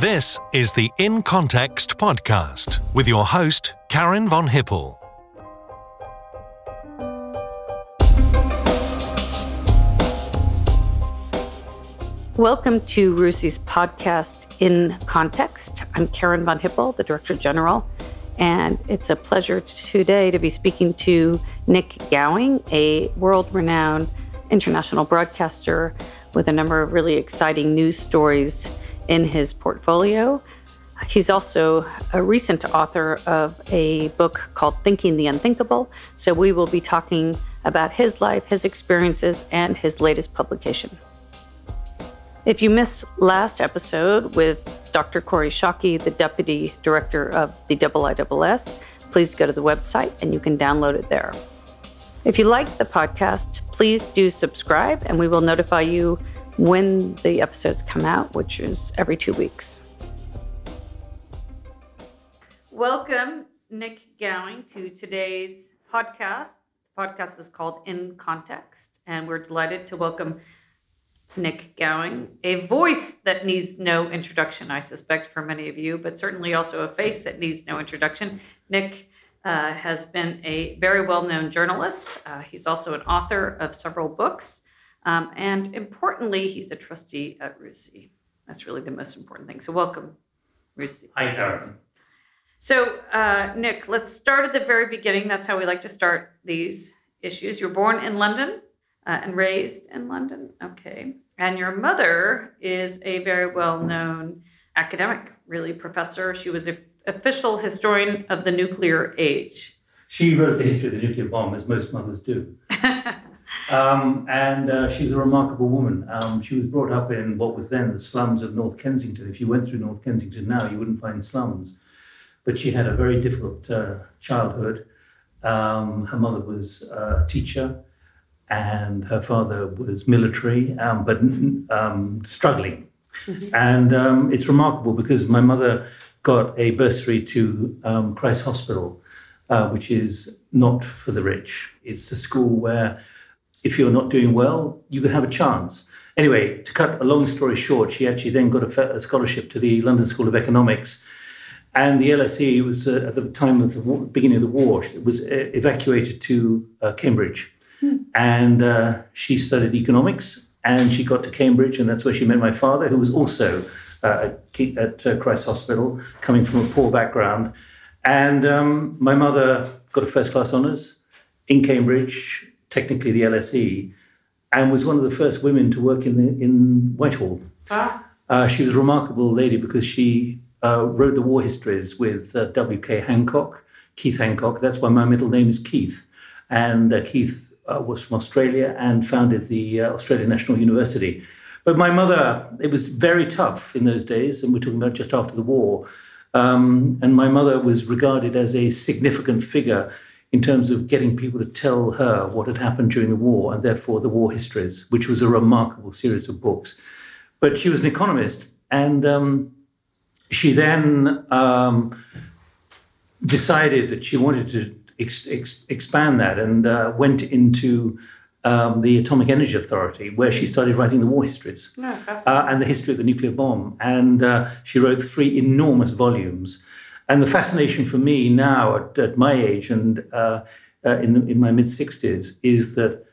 This is the In Context podcast with your host, Karin von Hippel. Welcome to RUSI's podcast, In Context. I'm Karin von Hippel, the Director General, and it's a pleasure today to be speaking to Nik Gowing, a world-renowned international broadcaster with a number of really exciting news stories in his portfolio. He's also a recent author of a book called Young The Unthinkable, so we will be talking about his life, his experiences, and his latest publication. If you missed last episode with Dr. Kori Schake, the Deputy Director of the IISS, please go to the website and you can download it there. If you like the podcast, please do subscribe and we will notify you when the episodes come out, which is every 2 weeks. Welcome, Nik Gowing, to today's podcast. The podcast is called In Context, and we're delighted to welcome Nik Gowing, a voice that needs no introduction, I suspect, for many of you, but certainly also a face that needs no introduction. Nik has been a very well-known journalist. He's also an author of several books. And importantly, he's a trustee at RUSI. That's really the most important thing. So welcome, RUSI. Hi, Karin. So, Nik, let's start at the very beginning. That's how we like to start these issues. You were born in London and raised in London. Okay. And your mother is a very well-known academic, really professor. She was an official historian of the nuclear age. She wrote the history of the nuclear bomb, as most mothers do. And she was a remarkable woman. She was brought up in what was then the slums of North Kensington. If you went through North Kensington now, you wouldn't find slums. But she had a very difficult childhood. Her mother was a teacher and her father was military, but struggling. Mm-hmm. And it's remarkable because my mother got a bursary to Christ Hospital, which is not for the rich. It's a school where if you're not doing well, you can have a chance. Anyway, to cut a long story short, she actually then got a scholarship to the London School of Economics. And the LSE was, at the time of the beginning of the war, it was evacuated to Cambridge. And she studied economics, and she got to Cambridge, and that's where she met my father, who was also at Christ Hospital, coming from a poor background. And my mother got a first-class honours in Cambridge, technically the LSE, and was one of the first women to work in Whitehall. She was a remarkable lady because she wrote the war histories with W.K. Hancock, Keith Hancock. That's why my middle name is Keith. And Keith was from Australia and founded the Australian National University. But my mother, it was very tough in those days, and we're talking about just after the war. And my mother was regarded as a significant figure in terms of getting people to tell her what had happened during the war, and therefore the war histories, which was a remarkable series of books. But she was an economist, and she then decided that she wanted to expand that and went into the Atomic Energy Authority, where she started writing the war histories and the history of the nuclear bomb. And she wrote 3 enormous volumes. And the fascination for me now at my age and in my mid-60s is that,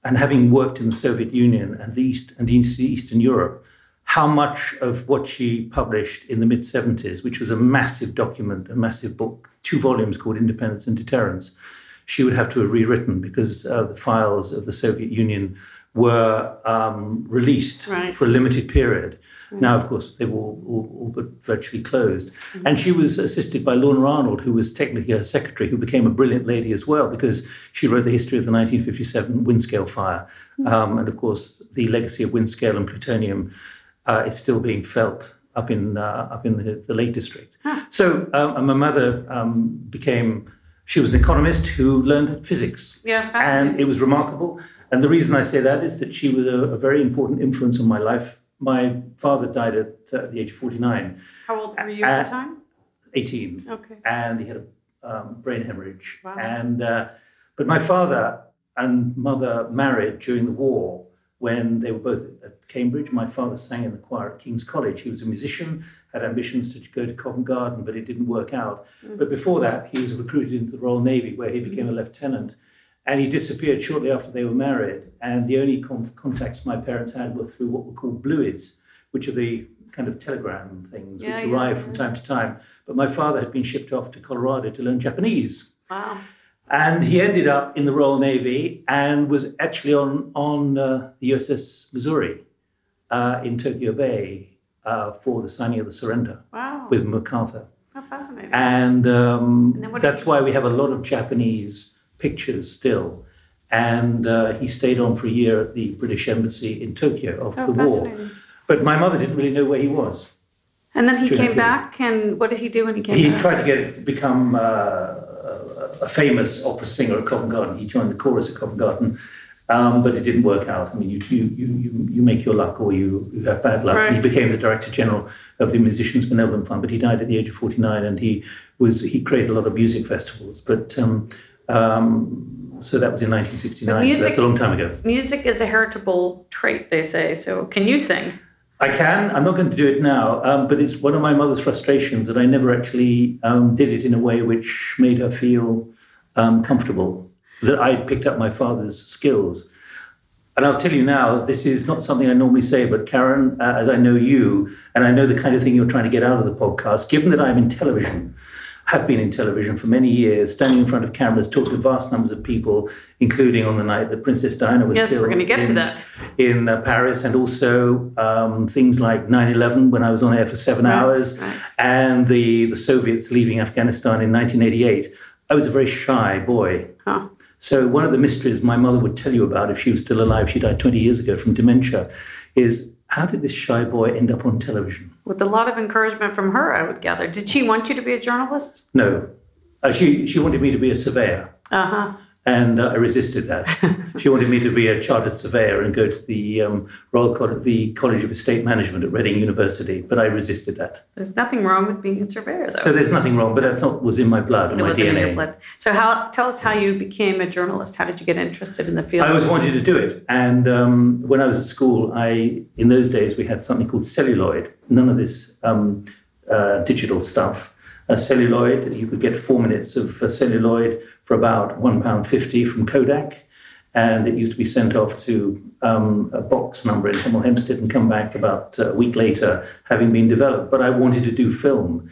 and having worked in the Soviet Union and Eastern Europe, how much of what she published in the mid-70s, which was a massive document, a massive book, 2 volumes called Independence and Deterrence, she would have to have rewritten because the files of the Soviet Union were released for a limited period. Right. Now, of course, they've all but virtually closed. Mm-hmm. And she was assisted by Lorna Arnold, who was technically her secretary, who became a brilliant lady as well, because she wrote the history of the 1957 Windscale fire. Mm-hmm. And of course, the legacy of Windscale and plutonium is still being felt up in the Lake District. Huh. So my mother she was an economist who learned physics. Yeah, fascinating. And it was remarkable. And the reason I say that is that she was a very important influence on my life. My father died at the age of 49. How old were you at the time? 18. Okay. And he had a brain hemorrhage. Wow. And but my father and mother married during the war, when they were both at Cambridge. My father sang in the choir at King's College. He was a musician, had ambitions to go to Covent Garden, but it didn't work out. But before that, he was recruited into the Royal Navy, where he became a lieutenant. And he disappeared shortly after they were married. And the only contacts my parents had were through what were called bluies, which are the kind of telegram things which arrive from time to time. But my father had been shipped off to Colorado to learn Japanese. Wow. And he ended up in the Royal Navy and was actually on the USS Missouri in Tokyo Bay for the signing of the surrender with MacArthur. How fascinating. And that's why we have a lot of Japanese pictures still. And he stayed on for a year at the British Embassy in Tokyo after the war. But my mother didn't really know where he was. And then he came back, and what did he do when he came back? He tried to become a famous opera singer at Covent Garden. He joined the chorus at Covent Garden, but it didn't work out. I mean, you make your luck or you have bad luck. Right. And he became the Director General of the Musicians Benevolent Fund, but he died at the age of 49, and he created a lot of music festivals. But so that was in 1969, so that's a long time ago. Music is a heritable trait, they say. So can you sing? I can. I'm not going to do it now, but it's one of my mother's frustrations that I never actually did it in a way which made her feel comfortable, that I'd picked up my father's skills. And I'll tell you now, this is not something I normally say, but Karin, as I know you, and I know the kind of thing you're trying to get out of the podcast, given that I'm in television, have been in television for many years, standing in front of cameras, talking to vast numbers of people, including on the night that Princess Diana was killed. Yes, we're going to get to that. In Paris, and also things like 9/11, when I was on air for 7 hours, and the Soviets leaving Afghanistan in 1988. I was a very shy boy. Huh. So one of the mysteries my mother would tell you about if she was still alive, she died 20 years ago from dementia, is how did this shy boy end up on television? With a lot of encouragement from her, I would gather. Did she want you to be a journalist? No. She wanted me to be a surveyor. Uh-huh. And I resisted that. She wanted me to be a chartered surveyor and go to the the College of Estate Management at Reading University, but I resisted that. There's nothing wrong with being a surveyor, though. No, there's nothing wrong, but that's not what was in my blood and my DNA. In your blood. So tell us how you became a journalist. How did you get interested in the field? I always wanted to do it. And when I was at school, in those days, we had something called celluloid. None of this digital stuff. Celluloid, you could get 4 minutes of celluloid for about £1.50 from Kodak, and it used to be sent off to a box number in Hemel Hempstead and come back about a week later, having been developed. But I wanted to do film,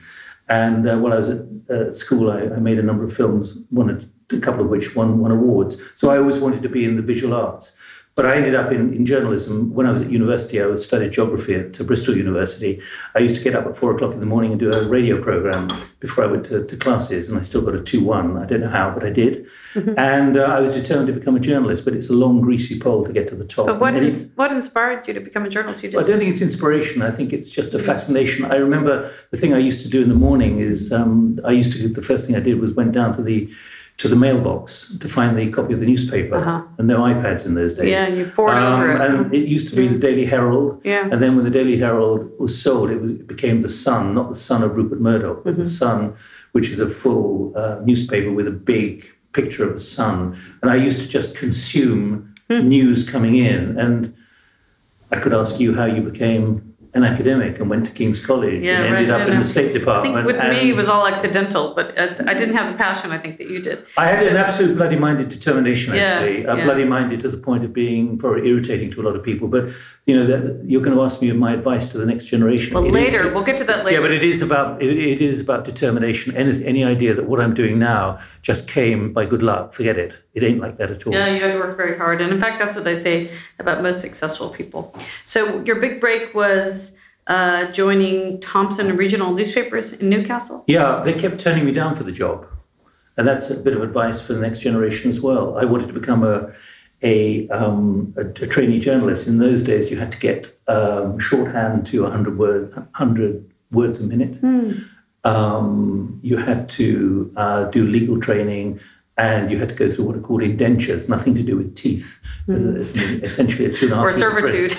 and while I was at school, I made a number of films, a couple of which won awards. So I always wanted to be in the visual arts. But I ended up in journalism. When I was at university, I studied geography at Bristol University. I used to get up at 4 o'clock in the morning and do a radio program before I went to classes, and I still got a 2-1. I don't know how, but I did. Mm-hmm. And I was determined to become a journalist, but it's a long, greasy pole to get to the top. But what inspired you to become a journalist? I don't think it's inspiration. I think it's just a fascination. I remember the thing I used to do in the morning is the first thing I did was went down to the mailbox to find the copy of the newspaper, and no iPads in those days. Yeah, and you poured over it. And it used to be the Daily Herald, and then when the Daily Herald was sold, it became the Sun, not the Sun of Rupert Murdoch, but the Sun, which is a full newspaper with a big picture of the sun. And I used to just consume news coming in, and I could ask you how you became an academic and went to King's College and ended up in the State Department. I think with me it was all accidental, but I didn't have the passion I think that you did. I had an absolute bloody-minded determination, actually. Bloody-minded to the point of being probably irritating to a lot of people. But, you're going to ask me my advice to the next generation. Well, we'll get to that later. Yeah, but it is about determination. Any idea that what I'm doing now just came by good luck, forget it. It ain't like that at all. Yeah, you had to work very hard. And in fact, that's what they say about most successful people. So your big break was joining Thomson Regional Newspapers in Newcastle? Yeah, they kept turning me down for the job. And that's a bit of advice for the next generation as well. I wanted to become a trainee journalist. In those days, you had to get shorthand to 100 words a minute. You had to do legal training, and you had to go through what are called indentures, nothing to do with teeth. Essentially a 2.5 or servitude.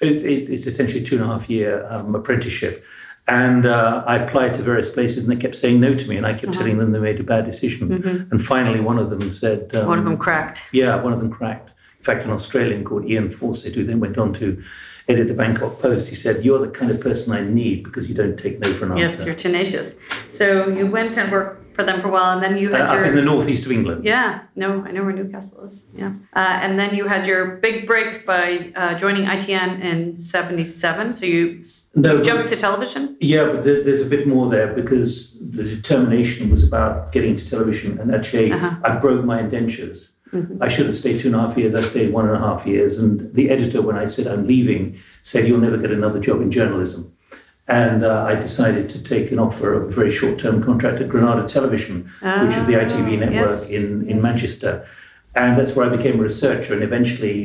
It's essentially a 2.5 year apprenticeship. And I applied to various places, and they kept saying no to me, and I kept telling them they made a bad decision. And finally, one of them said... one of them cracked. Yeah, one of them cracked. In fact, an Australian called Ian Fawcett, who then went on to edit the Bangkok Post, he said, "You're the kind of person I need because you don't take no for an answer." Yes, you're tenacious. So you went and worked for them for a while, and then you had up in the northeast of England. Yeah, no, I know where Newcastle is. Yeah, and then you had your big break by joining ITN in '77. So you jumped to television. Yeah, but there's a bit more there because the determination was about getting into television, and actually I broke my indentures. I should have stayed 2.5 years. I stayed 1.5 years. And the editor, when I said I'm leaving, said, "You'll never get another job in journalism." And I decided to take an offer of a very short-term contract at Granada Television, which is the ITV network in Manchester. And that's where I became a researcher and eventually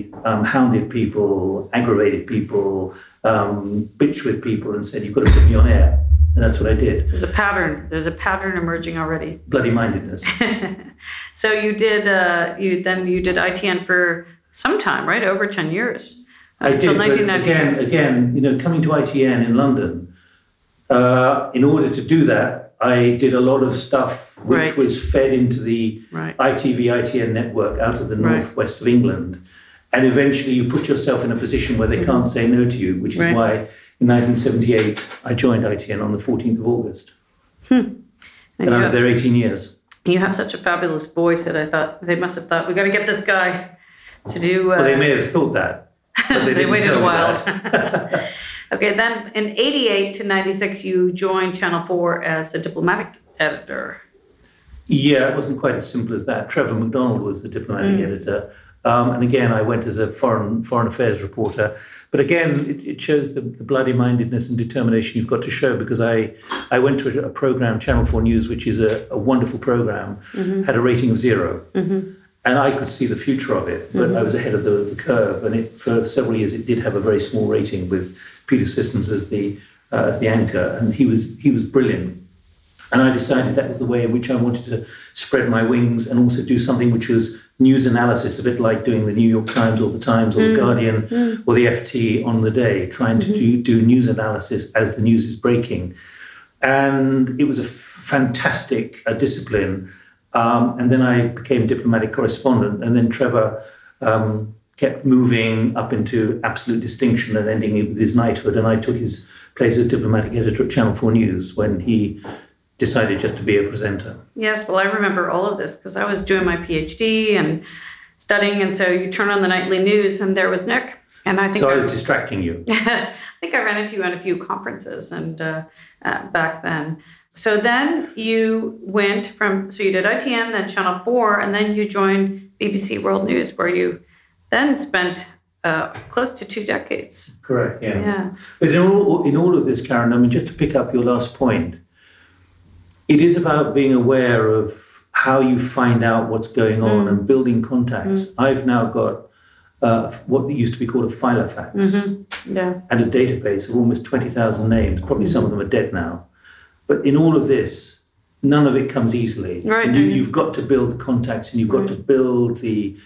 hounded people, aggravated people, bitched with people and said, "You've got to put me on air." And that's what I did. There's a pattern emerging already. Bloody mindedness. So you did ITN for some time, right? Over 10 years. I did. Until 1996. Again, coming to ITN in London, in order to do that, I did a lot of stuff which was fed into the ITV, ITN network out of the northwest of England. And eventually you put yourself in a position where they can't say no to you, which is why in 1978, I joined ITN on the 14th of August. And I was there 18 years. You have such a fabulous voice that I thought they must have thought, we got to get this guy to do... well, they may have thought that, but they waited a while. Okay, then in 88 to 96, you joined Channel 4 as a diplomatic editor. Yeah, it wasn't quite as simple as that. Trevor McDonald was the diplomatic editor. And again, I went as a foreign affairs reporter. But again, it shows the bloody mindedness and determination you've got to show, because I went to a program, Channel 4 News, which is a wonderful program, had a rating of 0. And I could see the future of it, but I was ahead of the curve. And for several years, it did have a very small rating with Peter Sissons as the anchor. And he was brilliant. And I decided that was the way in which I wanted to spread my wings and also do something which was news analysis, a bit like doing the New York Times or the Times or the Guardian or the FT on the day, trying to do news analysis as the news is breaking. And it was a fantastic discipline. And then I became diplomatic correspondent. And then Trevor kept moving up into absolute distinction and ending with his knighthood. And I took his place as diplomatic editor at Channel 4 News when he decided just to be a presenter. Yes, well, I remember all of this because I was doing my PhD and studying, and so you turn on the nightly news and there was Nik. And I think I was distracting you. I think I ran into you at a few conferences and back then. So then you went so you did ITN, then Channel 4, and then you joined BBC World News, where you then spent close to 2 decades. Correct, yeah. But in all of this, Karin, I mean, just to pick up your last point, it is about being aware of how you find out what's going on and building contacts. I've now got what used to be called a filofax and a database of almost 20,000 names. Probably some of them are dead now. But in all of this, none of it comes easily. Right. And you've got to build the contacts and you've got to build the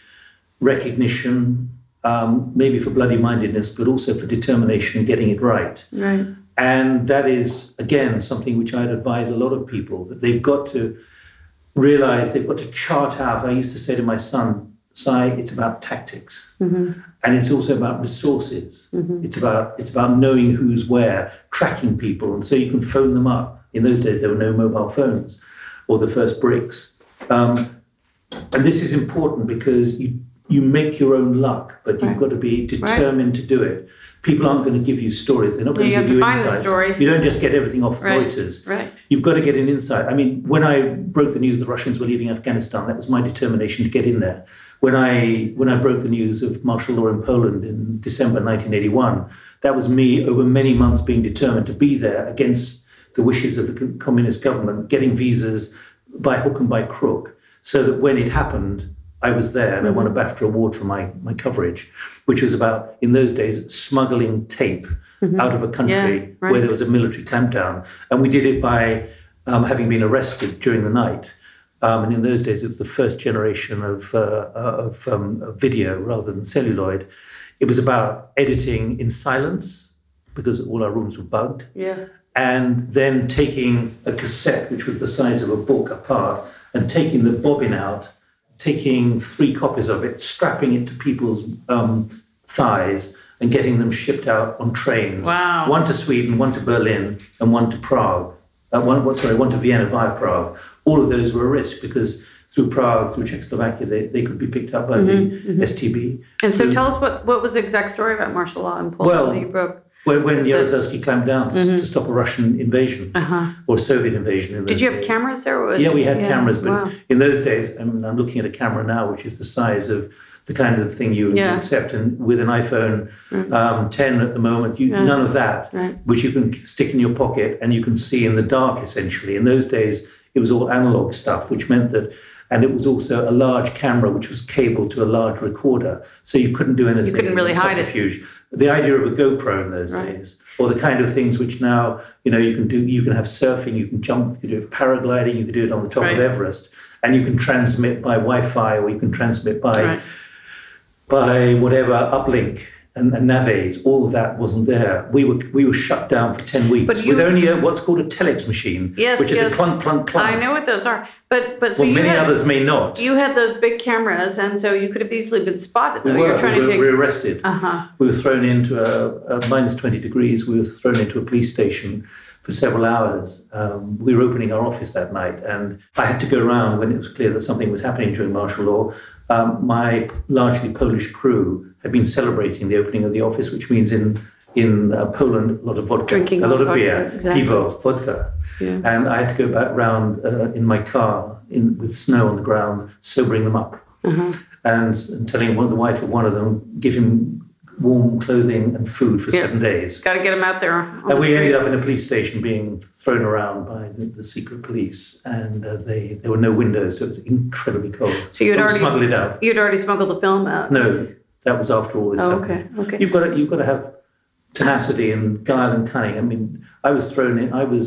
recognition, maybe for bloody mindedness, but also for determination and getting it right. Right. And that is, again, something which I'd advise a lot of people, that they've got to realize, they've got to chart out. I used to say to my son, Si, it's about tactics. And it's also about resources. It's about knowing who's where, tracking people, and so you can phone them up. In those days, there were no mobile phones or the first bricks. And this is important because you make your own luck, but you've got to be determined to do it. People aren't going to give you stories. They're not going to give you insights. The story. You don't just get everything off Reuters. Right. You've got to get an insight. I mean, when I broke the news the Russians were leaving Afghanistan, that was my determination to get in there. When I broke the news of martial law in Poland in December 1981, that was me over many months being determined to be there against the wishes of the communist government, getting visas by hook and by crook, so that when it happened, I was there, and I won a BAFTA award for my coverage, which was about, in those days, smuggling tape out of a country where there was a military clampdown. And we did it by having been arrested during the night. And in those days, it was the first generation of video rather than celluloid. It was about editing in silence because all our rooms were bugged. Yeah. And then taking a cassette, which was the size of a book, apart, and taking the bobbin out, taking 3 copies of it, strapping it to people's thighs, and getting them shipped out on trains. Wow. One to Sweden, one to Berlin, and one to Prague. One to Vienna via Prague. All of those were a risk because through Prague, through Czechoslovakia, they could be picked up by the STB. And so tell us what was the exact story about martial law in Poland that you broke? When Jaruzelski clamped down to stop a Russian invasion or a Soviet invasion. Did you have cameras there? We had cameras, but in those days, I'm looking at a camera now, which is the size of the kind of thing you would accept. And with an iPhone 10 at the moment, none of that, which you can stick in your pocket and you can see in the dark, essentially. In those days, it was all analog stuff, which meant that, and it was also a large camera, which was cabled to a large recorder. So you couldn't do anything. You couldn't really hide it. The idea of a GoPro in those days, or the kind of things which now, you can do, you can have surfing, you can jump, you can do paragliding, you can do it on the top of Everest, and you can transmit by Wi-Fi, or you can transmit by whatever uplink and Naves. All of that wasn't there. We were shut down for 10 weeks with only what's called a telex machine, which is a clunk, clunk, clunk. I know what those are. But so many others may not. You had those big cameras, and so you could have easily been spotted. We were arrested. We were thrown into a minus 20 degrees. We were thrown into a police station for several hours. We were opening our office that night, and I had to go around when it was clear that something was happening during martial law. My largely Polish crew had been celebrating the opening of the office, which means in Poland, a lot of vodka, drinking a lot of beer, exactly. pivo, vodka. Yeah. And I had to go back round in my car with snow on the ground, sobering them up, and telling the wife of one of them, give him warm clothing and food for 7 days. Got to get him out there. And we ended up in a police station being thrown around by the secret police, and there were no windows, so it was incredibly cold. So you'd already smuggled it out. You'd already smuggled the film out. No, that was after all this happened. Okay. You've got to have tenacity and guile and cunning. I mean, I was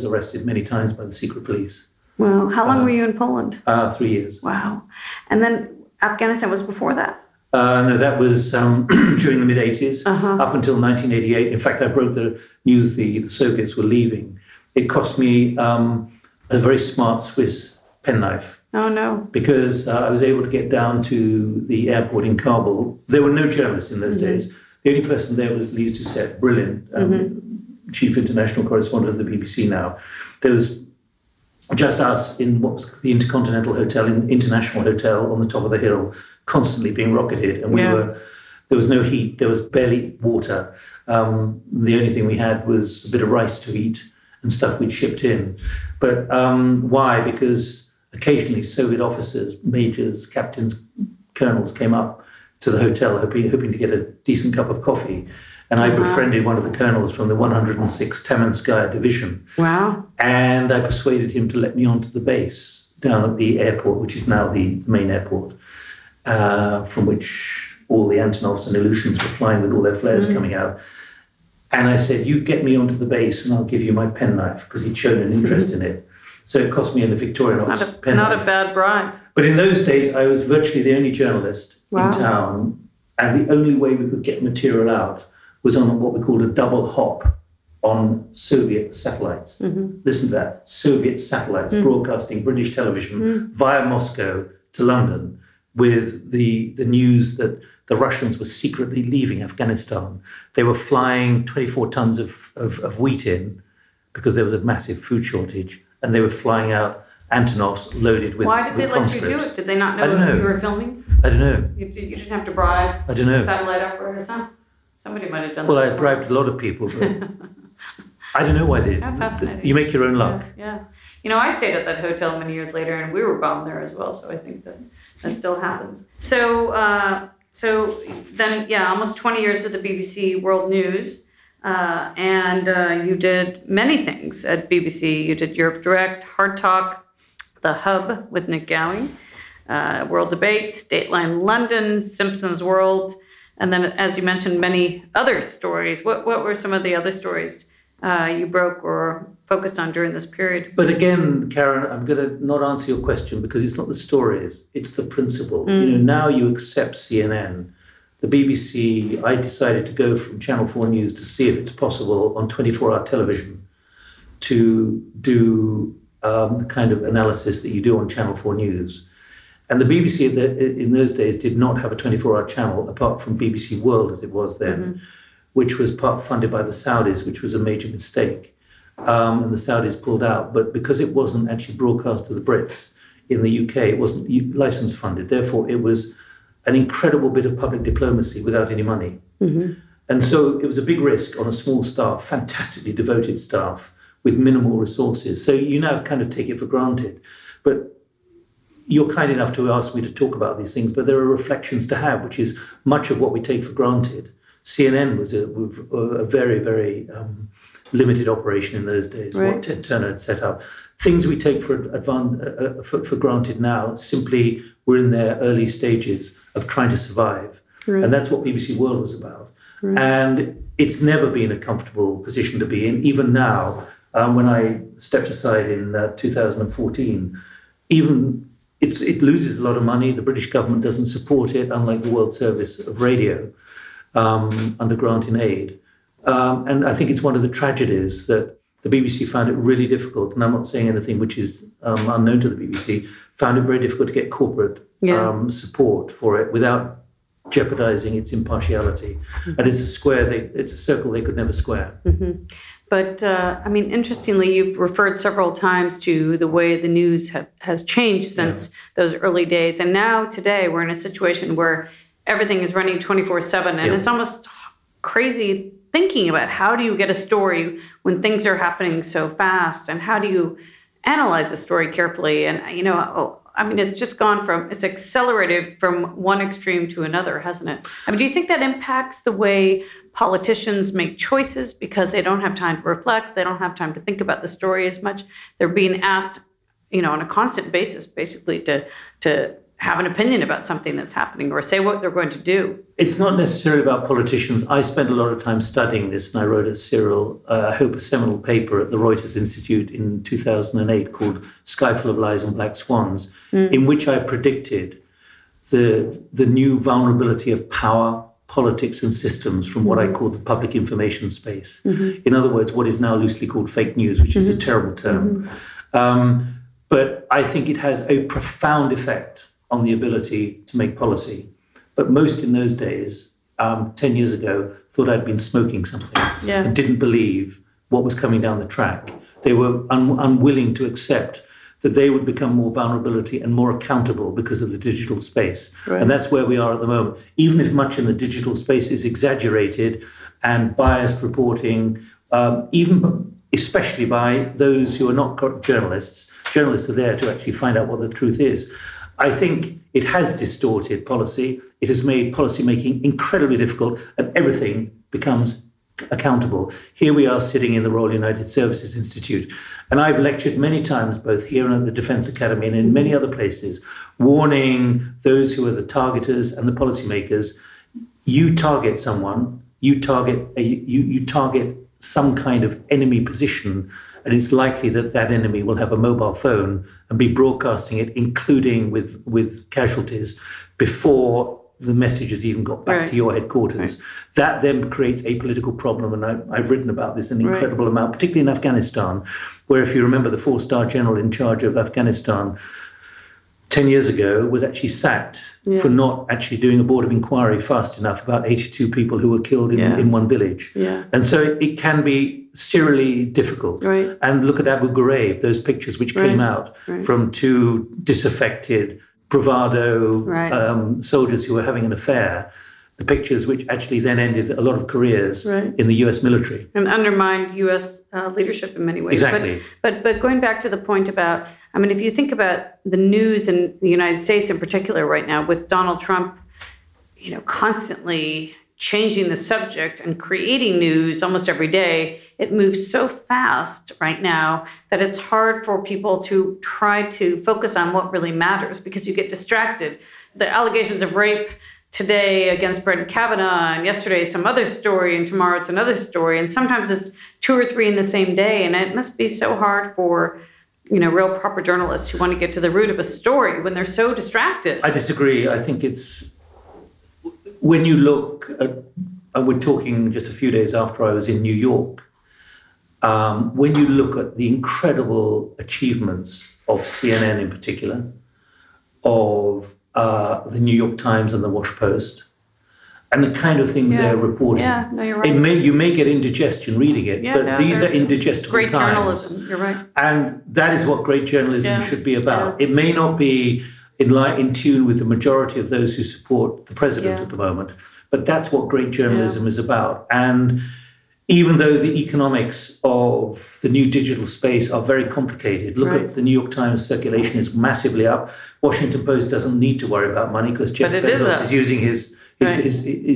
arrested many times by the secret police. Wow. How long were you in Poland? 3 years. Wow. And then Afghanistan was before that? No, that was during the mid-'80s, up until 1988. In fact, I broke the news the Soviets were leaving. It cost me a very smart Swiss penknife. Oh, no. Because I was able to get down to the airport in Kabul. There were no journalists in those days. The only person there was Lise Doucette, brilliant, chief international correspondent of the BBC now. There was just us in what was the International Hotel on the top of the hill, constantly being rocketed, and there was no heat, there was barely water. The only thing we had was a bit of rice to eat and stuff we'd shipped in. But why? Because occasionally Soviet officers, majors, captains, colonels came up to the hotel hoping to get a decent cup of coffee. And I befriended one of the colonels from the 106th Tamanskaya Division. Wow. And I persuaded him to let me onto the base down at the airport, which is now the main airport, from which all the Antonovs and Ilyushins were flying with all their flares coming out. And I said, you get me onto the base and I'll give you my penknife, because he'd shown an interest in it. So it cost me in the Victorinox penknife. Not a bad bribe. But in those days, I was virtually the only journalist in town, and the only way we could get material out was on what we called a double hop on Soviet satellites. Listen to that, Soviet satellites broadcasting British television via Moscow to London with the news that the Russians were secretly leaving Afghanistan. They were flying 24 tons of wheat in because there was a massive food shortage, and they were flying out Antonovs loaded with Why did they let you do it? Did they not know you were filming? I don't know. You didn't have to bribe the satellite operators, huh? Somebody might have done that. Well, I bribed a lot of people, but I don't know why they did. Fascinating. You make your own luck. Yeah. I stayed at that hotel many years later, and we were bombed there as well, so I think that still happens. So then, almost 20 years at the BBC World News, and you did many things at BBC. You did Europe Direct, Hard Talk, The Hub with Nik Gowing, World Debates, Dateline London, Simpsons World, and then, as you mentioned, many other stories. What were some of the other stories you broke or focused on during this period? But again, Karin, I'm going to not answer your question, because it's not the stories, it's the principle. Now you accept CNN. The BBC, I decided to go from Channel 4 News to see if it's possible on 24-hour television to do the kind of analysis that you do on Channel 4 News. And the BBC in those days did not have a 24-hour channel apart from BBC World as it was then, which was part funded by the Saudis, which was a major mistake. And the Saudis pulled out. But because it wasn't actually broadcast to the Brits in the UK, it wasn't license funded. Therefore, it was an incredible bit of public diplomacy without any money. And so it was a big risk on a small staff, fantastically devoted staff with minimal resources. So you now kind of take it for granted. But you're kind enough to ask me to talk about these things, but there are reflections to have, which is much of what we take for granted. CNN was a very, very limited operation in those days, what Ted Turner had set up. Things we take for granted now simply were in their early stages of trying to survive. And that's what BBC World was about. And it's never been a comfortable position to be in. Even now, when I stepped aside in 2014, it loses a lot of money. The British government doesn't support it, unlike the World Service of Radio, under grant in aid. And I think it's one of the tragedies that the BBC found it really difficult, and I'm not saying anything which is unknown to the BBC, found it very difficult to get corporate support for it without jeopardizing its impartiality. And it's a circle they could never square. But, interestingly, you've referred several times to the way the news has changed since those early days. And now, today, we're in a situation where everything is running 24/7. And it's almost crazy thinking about how do you get a story when things are happening so fast? And how do you analyze a story carefully? And, it's just it's accelerated from one extreme to another, hasn't it? Do you think that impacts the way politicians make choices because they don't have time to reflect, they don't have time to think about the story as much? They're being asked, on a constant basis, basically, to have an opinion about something that's happening or say what they're going to do. It's not necessarily about politicians. I spent a lot of time studying this, and I wrote a seminal paper at the Reuters Institute in 2008 called Sky Full of Lies and Black Swans, in which I predicted the new vulnerability of power, politics and systems from what I call the public information space. In other words, what is now loosely called fake news, which is a terrible term. But I think it has a profound effect on the ability to make policy. But most in those days, 10 years ago, thought I'd been smoking something and didn't believe what was coming down the track. They were unwilling to accept that they would become more vulnerability and more accountable because of the digital space. And that's where we are at the moment. Even if much in the digital space is exaggerated and biased reporting, especially by those who are not journalists. Journalists are there to actually find out what the truth is. I think it has distorted policy. It has made policy making incredibly difficult, and everything becomes accountable. Here we are sitting in the Royal United Services Institute, and I've lectured many times, both here and at the Defence Academy and in many other places, warning those who are the targeters and the policymakers. You target someone, you target some kind of enemy position, and it's likely that that enemy will have a mobile phone and be broadcasting it, including with casualties, before the message has even got back to your headquarters. That then creates a political problem, and I've written about this an incredible amount, particularly in Afghanistan, where, if you remember, the 4-star general in charge of Afghanistan 10 years ago was actually sacked for not actually doing a board of inquiry fast enough about 82 people who were killed in one village. And so it can be serially difficult. And look at Abu Ghraib, those pictures which came out from two disaffected, bravado soldiers who were having an affair. The pictures which actually then ended a lot of careers in the U.S. military. And undermined U.S. leadership in many ways. Exactly. But going back to the point about, if you think about the news in the United States in particular right now, with Donald Trump, constantly changing the subject and creating news almost every day, it moves so fast right now that it's hard for people to try to focus on what really matters because you get distracted. The allegations of rape today against Brett Kavanaugh, and yesterday some other story, and tomorrow it's another story, and sometimes it's 2 or 3 in the same day, and it must be so hard for real proper journalists who want to get to the root of a story when they're so distracted. I disagree. I think it's, when you look at, and we're talking just a few days after I was in New York, when you look at the incredible achievements of CNN in particular, of the New York Times and the Wash Post, and the kind of things they're reporting. Yeah, no, you're right. You may get indigestion reading it, but these are indigestible great times. Journalism, you're right. And that is what great journalism should be about. Yeah. It may not be in tune with the majority of those who support the president at the moment, but that's what great journalism is about. And even though the economics of the new digital space are very complicated, look at the New York Times circulation is massively up. Washington Post doesn't need to worry about money because Jeff Bezos is using is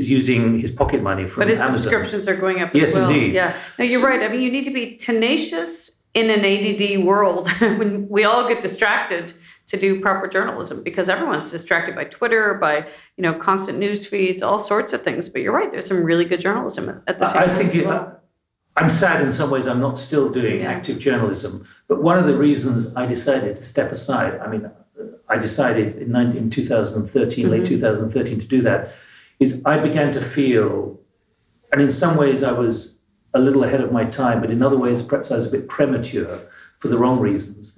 using his pocket money from Amazon. But his subscriptions are going up as well. Yes, indeed. Yeah. No, you're right. I mean, you need to be tenacious in an ADD world when we all get distracted to do proper journalism, because everyone's distracted by Twitter, by constant news feeds, all sorts of things. But you're right. There's some really good journalism at the same time. I think I'm sad in some ways I'm not still doing active journalism. But one of the reasons I decided to step aside, I decided in 2013, late 2013, to do that, is I began to feel, and in some ways I was a little ahead of my time, but in other ways perhaps I was a bit premature for the wrong reasons.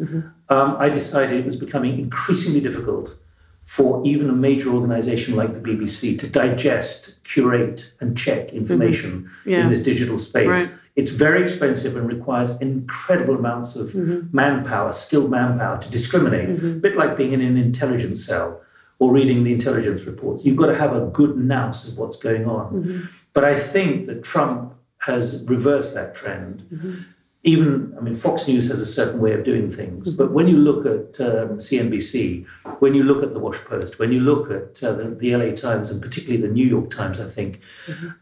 I decided it was becoming increasingly difficult for even a major organization like the BBC to digest, curate, and check information in this digital space. Right. It's very expensive and requires incredible amounts of manpower, skilled manpower to discriminate, a bit like being in an intelligence cell or reading the intelligence reports. You've got to have a good nous of what's going on. But I think that Trump has reversed that trend. Fox News has a certain way of doing things, but when you look at CNBC, when you look at the Wash Post, when you look at the LA Times, and particularly the New York Times, I think,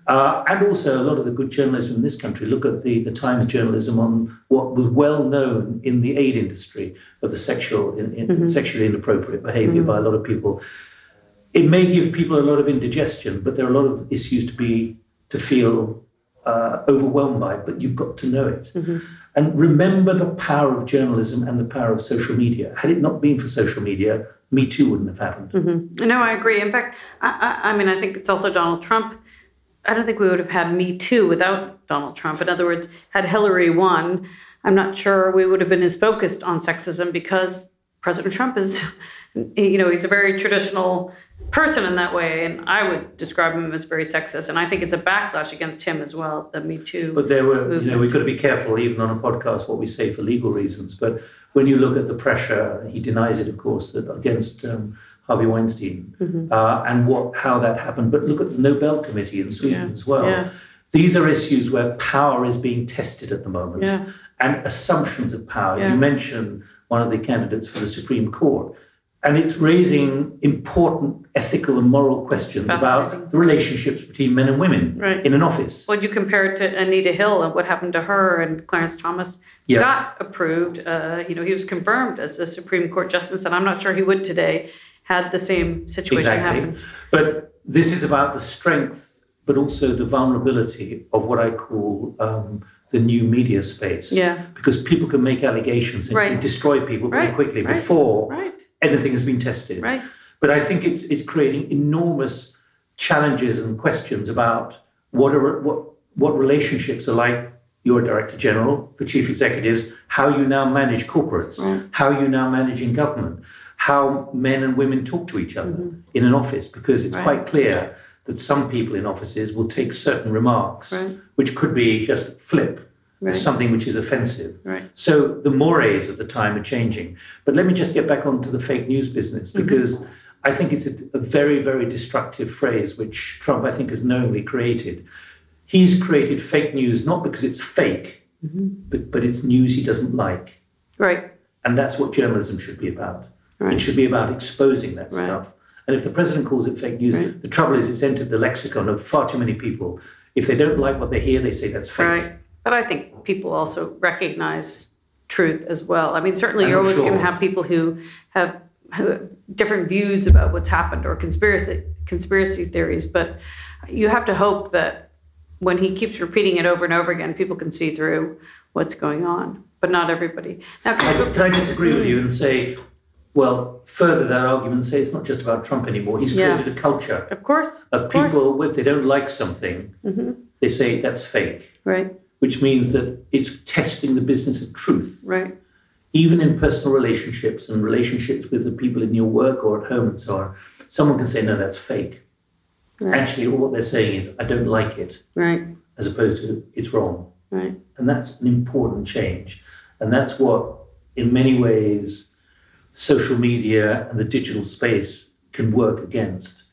and also a lot of the good journalism in this country, look at the Times journalism on what was well known in the aid industry of the sexually inappropriate behavior by a lot of people. It may give people a lot of indigestion, but there are a lot of issues to feel overwhelmed by, but you've got to know it. And remember the power of journalism and the power of social media. Had it not been for social media, Me Too wouldn't have happened. No, I agree. In fact, I think it's also Donald Trump. I don't think we would have had Me Too without Donald Trump. In other words, had Hillary won, I'm not sure we would have been as focused on sexism, because President Trump is, he's a very traditional person in that way, and I would describe him as very sexist, and I think it's a backlash against him as well, the Me Too. But there were, we've got to be careful even on a podcast what we say for legal reasons, but when you look at the pressure, he denies it, of course, that against Harvey Weinstein, and how that happened, but look at the Nobel Committee in Sweden as well. Yeah. These are issues where power is being tested at the moment, and assumptions of power. You mentioned one of the candidates for the Supreme Court. And it's raising important ethical and moral questions about the relationships between men and women in an office. Well, you compare it to Anita Hill and what happened to her, and Clarence Thomas got approved. He was confirmed as a Supreme Court justice, and I'm not sure he would today had the same situation happen. But this is about the strength, but also the vulnerability of what I call the new media space. Yeah. Because people can make allegations and destroy people very quickly before anything has been tested. Right. But I think it's creating enormous challenges and questions about what relationships are like. You're a director general for chief executives, how you now manage corporates, how you now manage in government, how men and women talk to each other in an office, because it's quite clear that some people in offices will take certain remarks, which could be just flip, something which is offensive. So the mores of the time are changing. But let me just get back onto the fake news business, because I think it's a very, very destructive phrase, which Trump, I think, has knowingly created. He's created fake news, not because it's fake, but it's news he doesn't like. Right. And that's what journalism should be about. It should be about exposing that stuff. And if the president calls it fake news, the trouble is it's entered the lexicon of far too many people. If they don't like what they hear, they say that's fake. Right. But I think people also recognize truth as well. I mean, certainly you're always going to have people who have different views about what's happened, or conspiracy theories. But you have to hope that when he keeps repeating it over and over again, people can see through what's going on. But not everybody. Now, can I disagree with you and say, well, further that argument, say it's not just about Trump anymore. He's created a culture of people, if they don't like something, they say that's fake. Right. Which means that it's testing the business of truth. Right. even in personal relationships and relationships with the people in your work or at home and so on, someone can say, no, that's fake. Right. Actually, all what they're saying is, I don't like it, right, as opposed to it's wrong. Right. And that's an important change. And that's what, in many ways, social media and the digital space can work against.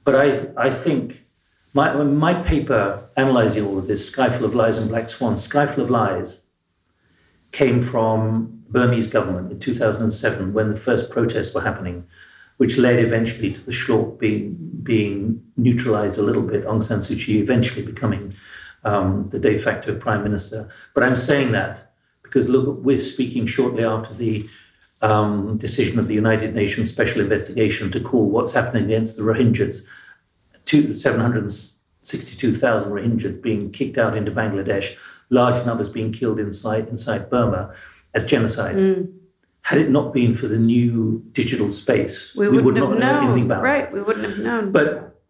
But I think my paper analysing all of this, Sky Full of Lies and Black Swans, Sky Full of Lies came from the Burmese government in 2007 when the first protests were happening, which led eventually to the Schlorp being neutralised a little bit, Aung San Suu Kyi eventually becoming the de facto prime minister. But I'm saying that because, look, we're speaking shortly after the decision of the United Nations Special Investigation to call what's happening against the Rohingyas, 762,000 Rohingyas being kicked out into Bangladesh, large numbers being killed inside Burma, as genocide. Had it not been for the new digital space, we would not know anything about it. Right, we wouldn't have known. But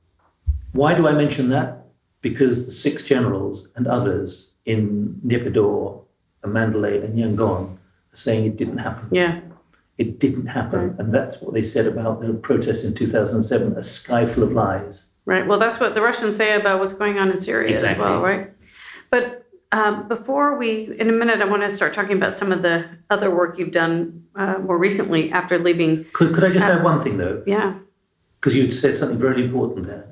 why do I mention that? Because the 6 generals and others in Naypyidaw and Mandalay and Yangon are saying it didn't happen. Yeah. It didn't happen. Right. And that's what they said about the protest in 2007, a sky full of lies. Right. Well, that's what the Russians say about what's going on in Syria as well, right? But before in a minute, I want to start talking about some of the other work you've done more recently after leaving. Could I just add one thing, though? Yeah. Because you said something very important there.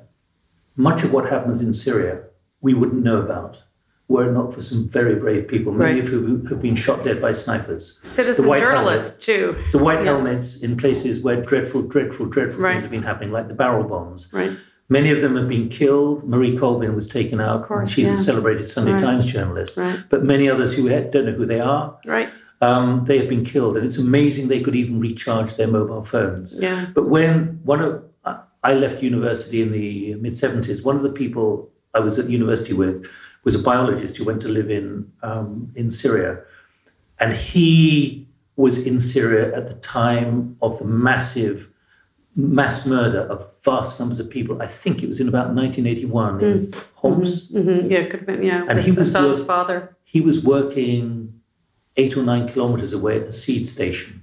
Much of what happens in Syria, we wouldn't know about were it not for some very brave people, many of whom have been shot dead by snipers. Citizen journalists, too. The white helmets in places where dreadful things have been happening, like the barrel bombs. Right. Many of them have been killed. Marie Colvin was taken out. Of course, she's a celebrated Sunday Times journalist. Right. But many others who don't know who they are, they have been killed. And it's amazing they could even recharge their mobile phones. Yeah. But when I left university in the mid-70s, one of the people I was at university with was a biologist who went to live in Syria. And he was in Syria at the time of the mass murder of vast numbers of people. I think it was in about 1981 in Homs. Mm-hmm. Yeah, it could have been, And he was Assad's father. He was working 8 or 9 kilometers away at the seed station.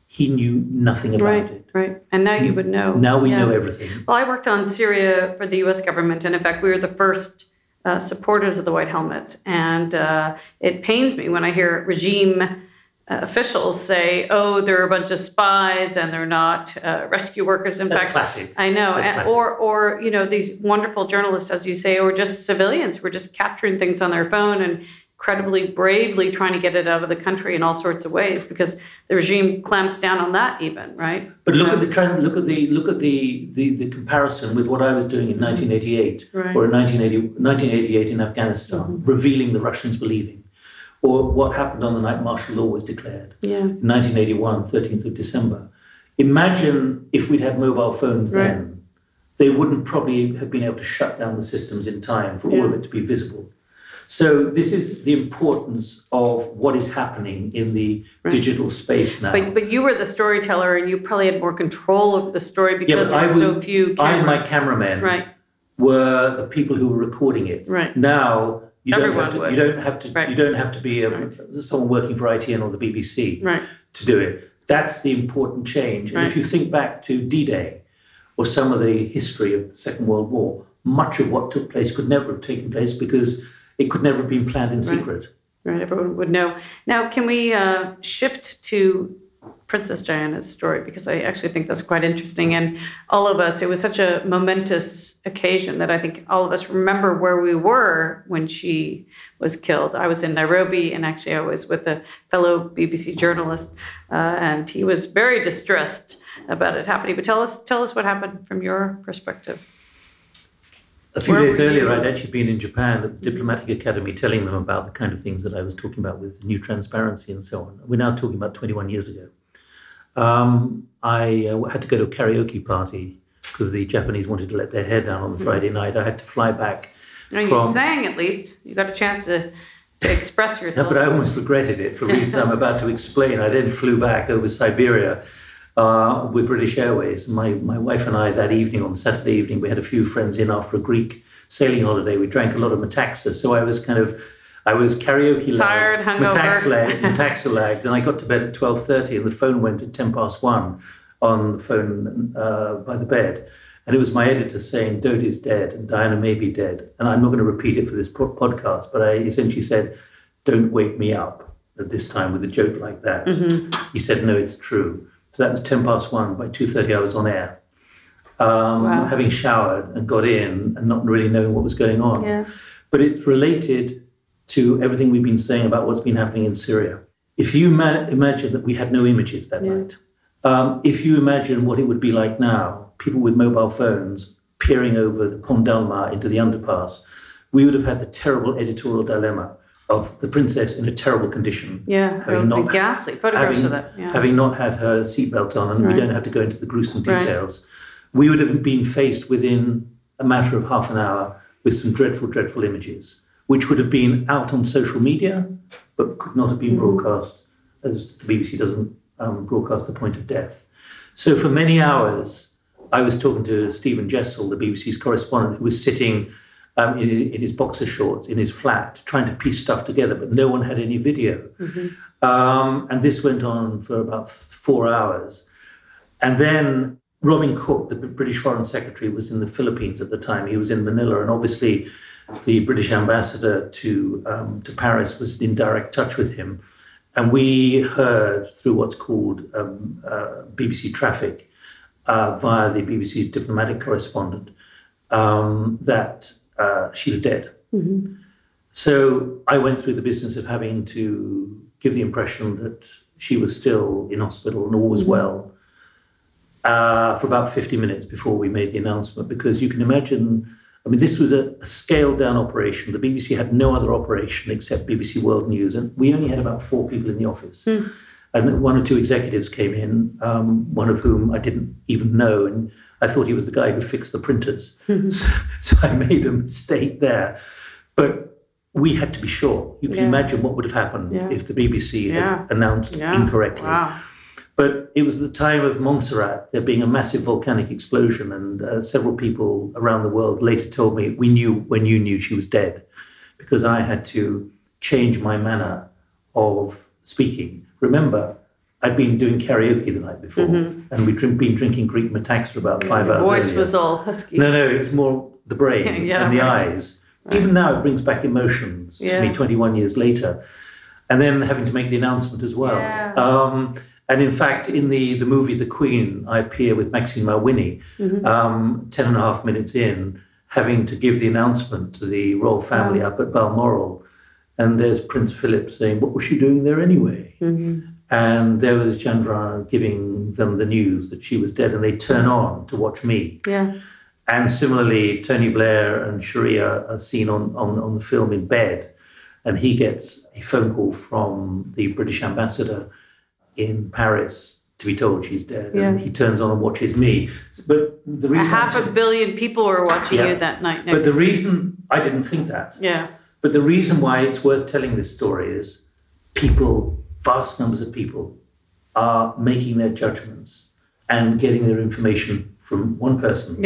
He knew nothing about it. Right. And now you would know. Now we know everything. Well, I worked on Syria for the U.S. government. And in fact, we were the first supporters of the White Helmets. And it pains me when I hear regime officials say, oh, they're a bunch of spies and they're not rescue workers. In fact, classic. I know. Or these wonderful journalists, as you say, or just civilians who are just capturing things on their phone and incredibly bravely trying to get it out of the country in all sorts of ways because the regime clamps down on that even, right? But look at the trend, look at the comparison with what I was doing in 1988 or in 1988 in Afghanistan, revealing the Russians were leaving, or what happened on the night martial law was declared in 1981, 13th of December. Imagine if we'd had mobile phones then, they wouldn't probably have been able to shut down the systems in time for all of it to be visible. So this is the importance of what is happening in the digital space now. But you were the storyteller, and you probably had more control of the story because there's so few cameras. I and my cameramen were the people who were recording it. Right. Now you don't have to be someone working for ITN or the BBC to do it. That's the important change. And if you think back to D-Day or some of the history of the Second World War, much of what took place could never have taken place because it could never have been planned in secret. Right, everyone would know. Now, can we shift to Princess Diana's story? Because I actually think that's quite interesting. And all of us, it was such a momentous occasion that I think all of us remember where we were when she was killed. I was in Nairobi, and actually I was with a fellow BBC journalist, and he was very distressed about it happening. But tell us what happened from your perspective. A few days earlier, I'd actually been in Japan at the Diplomatic Academy telling them about the kind of things that I was talking about with new transparency and so on. We're now talking about 21 years ago. I had to go to a karaoke party because the Japanese wanted to let their hair down on the Friday night. I had to fly back. You sang at least. You got a chance to express yourself. No, but I almost regretted it for reasons I'm about to explain. I then flew back over Siberia with British Airways. My wife and I, that evening, on Saturday evening, we had a few friends in after a Greek sailing holiday. We drank a lot of Metaxa. So I was I was karaoke tired, hungover, Metaxa-lagged, and I got to bed at 12:30, and the phone went at 1:10 on the phone by the bed. And it was my editor saying, Dodie's dead and Diana may be dead. And I'm not going to repeat it for this podcast, but I essentially said, don't wake me up at this time with a joke like that. He said, no, it's true. So that was 1:10. By 2:30, I was on air, having showered and got in and not really knowing what was going on. Yeah. But it's related to everything we've been saying about what's been happening in Syria. If you imagine that we had no images that night, if you imagine what it would be like now, people with mobile phones peering over the Pont del Mar into the underpass, we would have had the terrible editorial dilemma of the princess in a terrible condition. Yeah, having not, ghastly photographs of that. Yeah. Having not had her seatbelt on, and we don't have to go into the gruesome details. We would have been faced within a matter of half an hour with some dreadful, dreadful images, which would have been out on social media, but could not have been broadcast, as the BBC doesn't broadcast the point of death. So for many hours, I was talking to Stephen Jessel, the BBC's correspondent, who was sitting in his boxer shorts in his flat trying to piece stuff together, but no one had any video. And this went on for about 4 hours. And then Robin Cook, the British Foreign Secretary, was in the Philippines at the time. He was in Manila, and obviously the British ambassador to Paris was in direct touch with him. And we heard through what's called BBC traffic via the BBC's diplomatic correspondent that she was dead. So I went through the business of having to give the impression that she was still in hospital and all was well for about 50 minutes before we made the announcement, because you can imagine, I mean, this was a scaled-down operation. The BBC had no other operation except BBC World News, and we only had about 4 people in the office. And 1 or 2 executives came in, one of whom I didn't even know, and I thought he was the guy who fixed the printers. So I made a mistake there. But we had to be sure. You can imagine what would have happened if the BBC had announced incorrectly. But it was the time of Montserrat, there being a massive volcanic explosion, and several people around the world later told me, we knew when you knew she was dead, because I had to change my manner of speaking. Remember, I'd been doing karaoke the night before, and we'd been drinking Greek Metaxa for about 5 hours voice earlier. was all husky. No, it was more the brain and the eyes. Even now, it brings back emotions to me 21 years later. And then having to make the announcement as well. And in fact, in the movie The Queen, I appear with Maxine Mawhinney, 10 and a half minutes in, having to give the announcement to the royal family up at Balmoral. And there's Prince Philip saying, what was she doing there anyway? And there was Chandra giving them the news that she was dead, and they turn on to watch me. And similarly, Tony Blair and Sharia are seen on the film in bed, and he gets a phone call from the British ambassador in Paris to be told she's dead. And he turns on and watches me. But the reason 500 million people were watching you that night. But the reason I didn't think that. But the reason why it's worth telling this story is people, vast numbers of people, are making their judgments and getting their information from one person.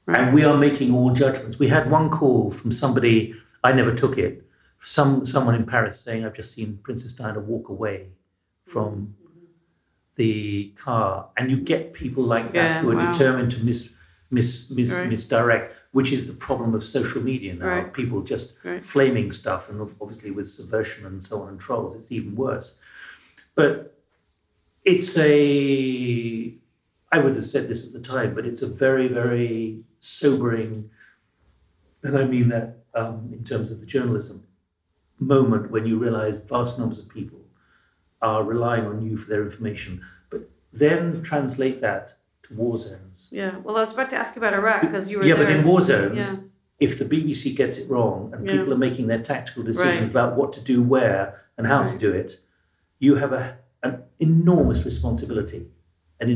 And we are making all judgments. We had one call from somebody, I never took it, someone in Paris saying, I've just seen Princess Diana walk away from the car. And you get people like that who are determined to misdirect, which is the problem of social media now, of people just flaming stuff, and obviously with subversion and so on and trolls, it's even worse. But it's I would have said this at the time, but it's a very, very sobering, and I mean that in terms of the journalism, moment when you realize vast numbers of people are relying on you for their information, but then translate that to war zones. Well, I was about to ask you about Iraq, because you were there. But in war zones, if the BBC gets it wrong and people are making their tactical decisions about what to do where and how to do it, you have an enormous responsibility. And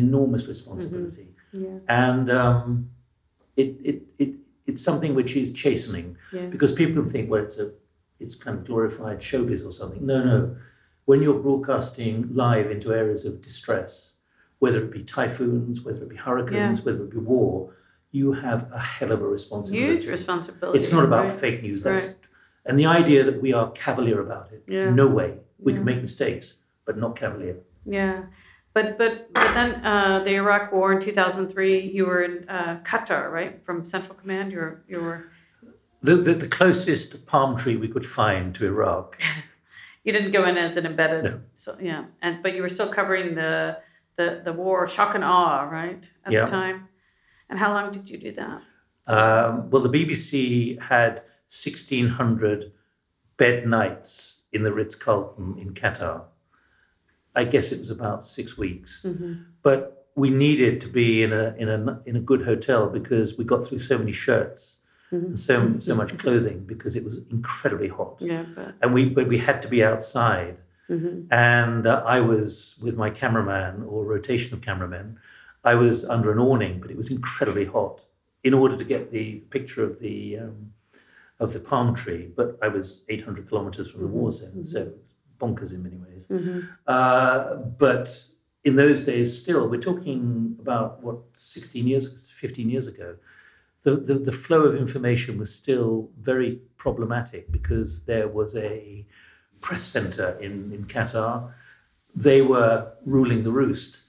it's something which is chastening, because people can think, well, it's kind of glorified showbiz or something. No. When you're broadcasting live into areas of distress, whether it be typhoons, whether it be hurricanes, whether it be war, you have a hell of a responsibility. Huge responsibility. It's not about fake news. And the idea that we are cavalier about it, no way. We can make mistakes, but not cavalier. Yeah. But then the Iraq War in 2003, you were in Qatar, right? From Central Command, you were... The closest palm tree we could find to Iraq. You didn't go in as an embedded... No. So, yeah. But you were still covering the war, shock and awe, right? At the time. And how long did you do that? Well, the BBC had 1,600 bed nights in the Ritz-Carlton in Qatar. I guess it was about 6 weeks. Mm-hmm. But we needed to be in a good hotel because we got through so many shirts and so much clothing because it was incredibly hot. Yeah, and we had to be outside. Mm-hmm. And I was with my cameraman or rotation of cameramen. I was under an awning, but it was incredibly hot in order to get the picture of the palm tree. But I was 800 kilometers from the war zone, so it was bonkers in many ways. Mm-hmm. But in those days, still, we're talking about 15 years ago. The flow of information was still very problematic because there was a press center in Qatar. They were ruling the roost.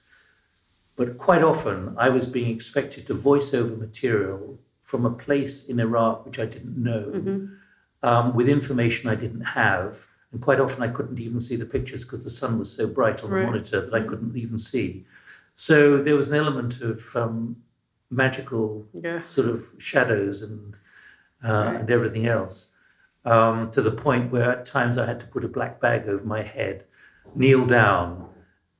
But quite often, I was being expected to voice over material from a place in Iraq which I didn't know, with information I didn't have. And quite often, I couldn't even see the pictures because the sun was so bright on the monitor that I couldn't even see. So there was an element of magical sort of shadows and everything else, to the point where at times I had to put a black bag over my head, kneel down,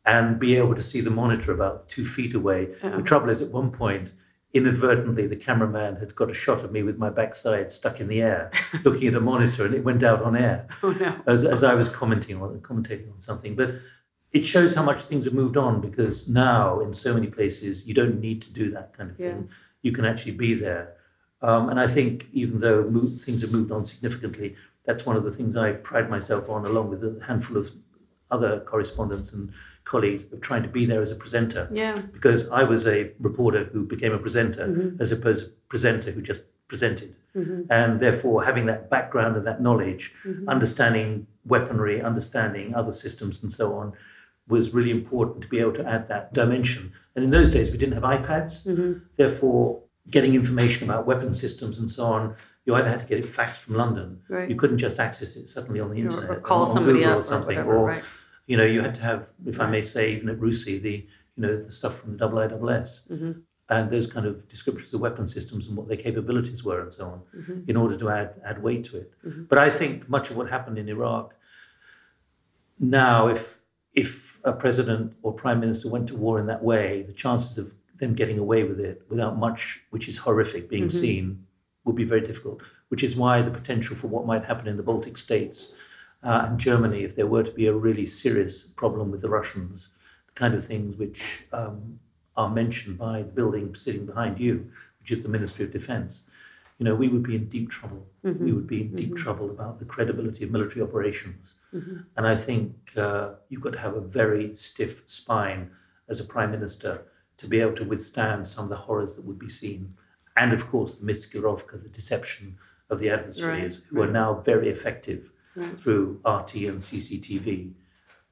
and be able to see the monitor about 2 feet away. The trouble is, at one point, inadvertently, the cameraman had got a shot of me with my backside stuck in the air, looking at a monitor, and it went out on air as I was commentating on something. But it shows how much things have moved on, because now in so many places you don't need to do that kind of thing. You can actually be there. And I think even though things have moved on significantly, that's one of the things I pride myself on, along with a handful of other correspondents and colleagues, of trying to be there as a presenter. Because I was a reporter who became a presenter, as opposed to a presenter who just presented. And therefore having that background and that knowledge, understanding weaponry, understanding other systems and so on, was really important to be able to add that dimension. And in those days we didn't have iPads, therefore getting information about weapon systems and so on, you either had to get it faxed from London, you couldn't just access it suddenly on the internet, or call on somebody Google up or something, or whatever, you had to have, if I may say, even at RUSI, the stuff from the IISS, and those kind of descriptions of weapon systems and what their capabilities were and so on, in order to add weight to it. But I think much of what happened in Iraq now, if a president or prime minister went to war in that way, the chances of them getting away with it without much, which is horrific, being seen, would be very difficult, which is why the potential for what might happen in the Baltic states and Germany, if there were to be a really serious problem with the Russians, the kind of things which are mentioned by the building sitting behind you, which is the Ministry of Defense, we would be in deep trouble. We would be in deep trouble about the credibility of military operations. And I think you've got to have a very stiff spine as a prime minister to be able to withstand some of the horrors that would be seen. And of course, the Miskirovka, the deception of the adversaries, who are now very effective through RT and CCTV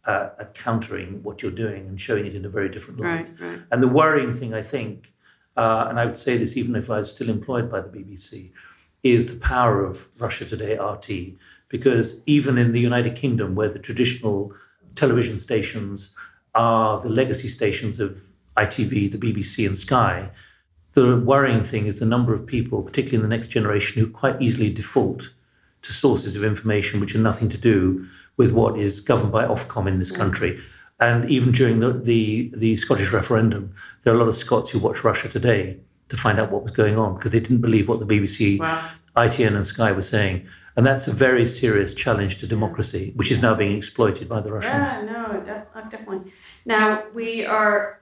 at countering what you're doing and showing it in a very different light. And the worrying thing, I think, and I would say this even if I was still employed by the BBC, is the power of Russia Today RT. Because even in the United Kingdom, where the traditional television stations are the legacy stations of ITV, the BBC and Sky, the worrying thing is the number of people, particularly in the next generation, who quite easily default to sources of information which are nothing to do with what is governed by Ofcom in this country. And even during the Scottish referendum, there are a lot of Scots who watched Russia Today to find out what was going on because they didn't believe what the BBC, ITN and Sky were saying. And that's a very serious challenge to democracy, which is now being exploited by the Russians. Definitely. Now, we are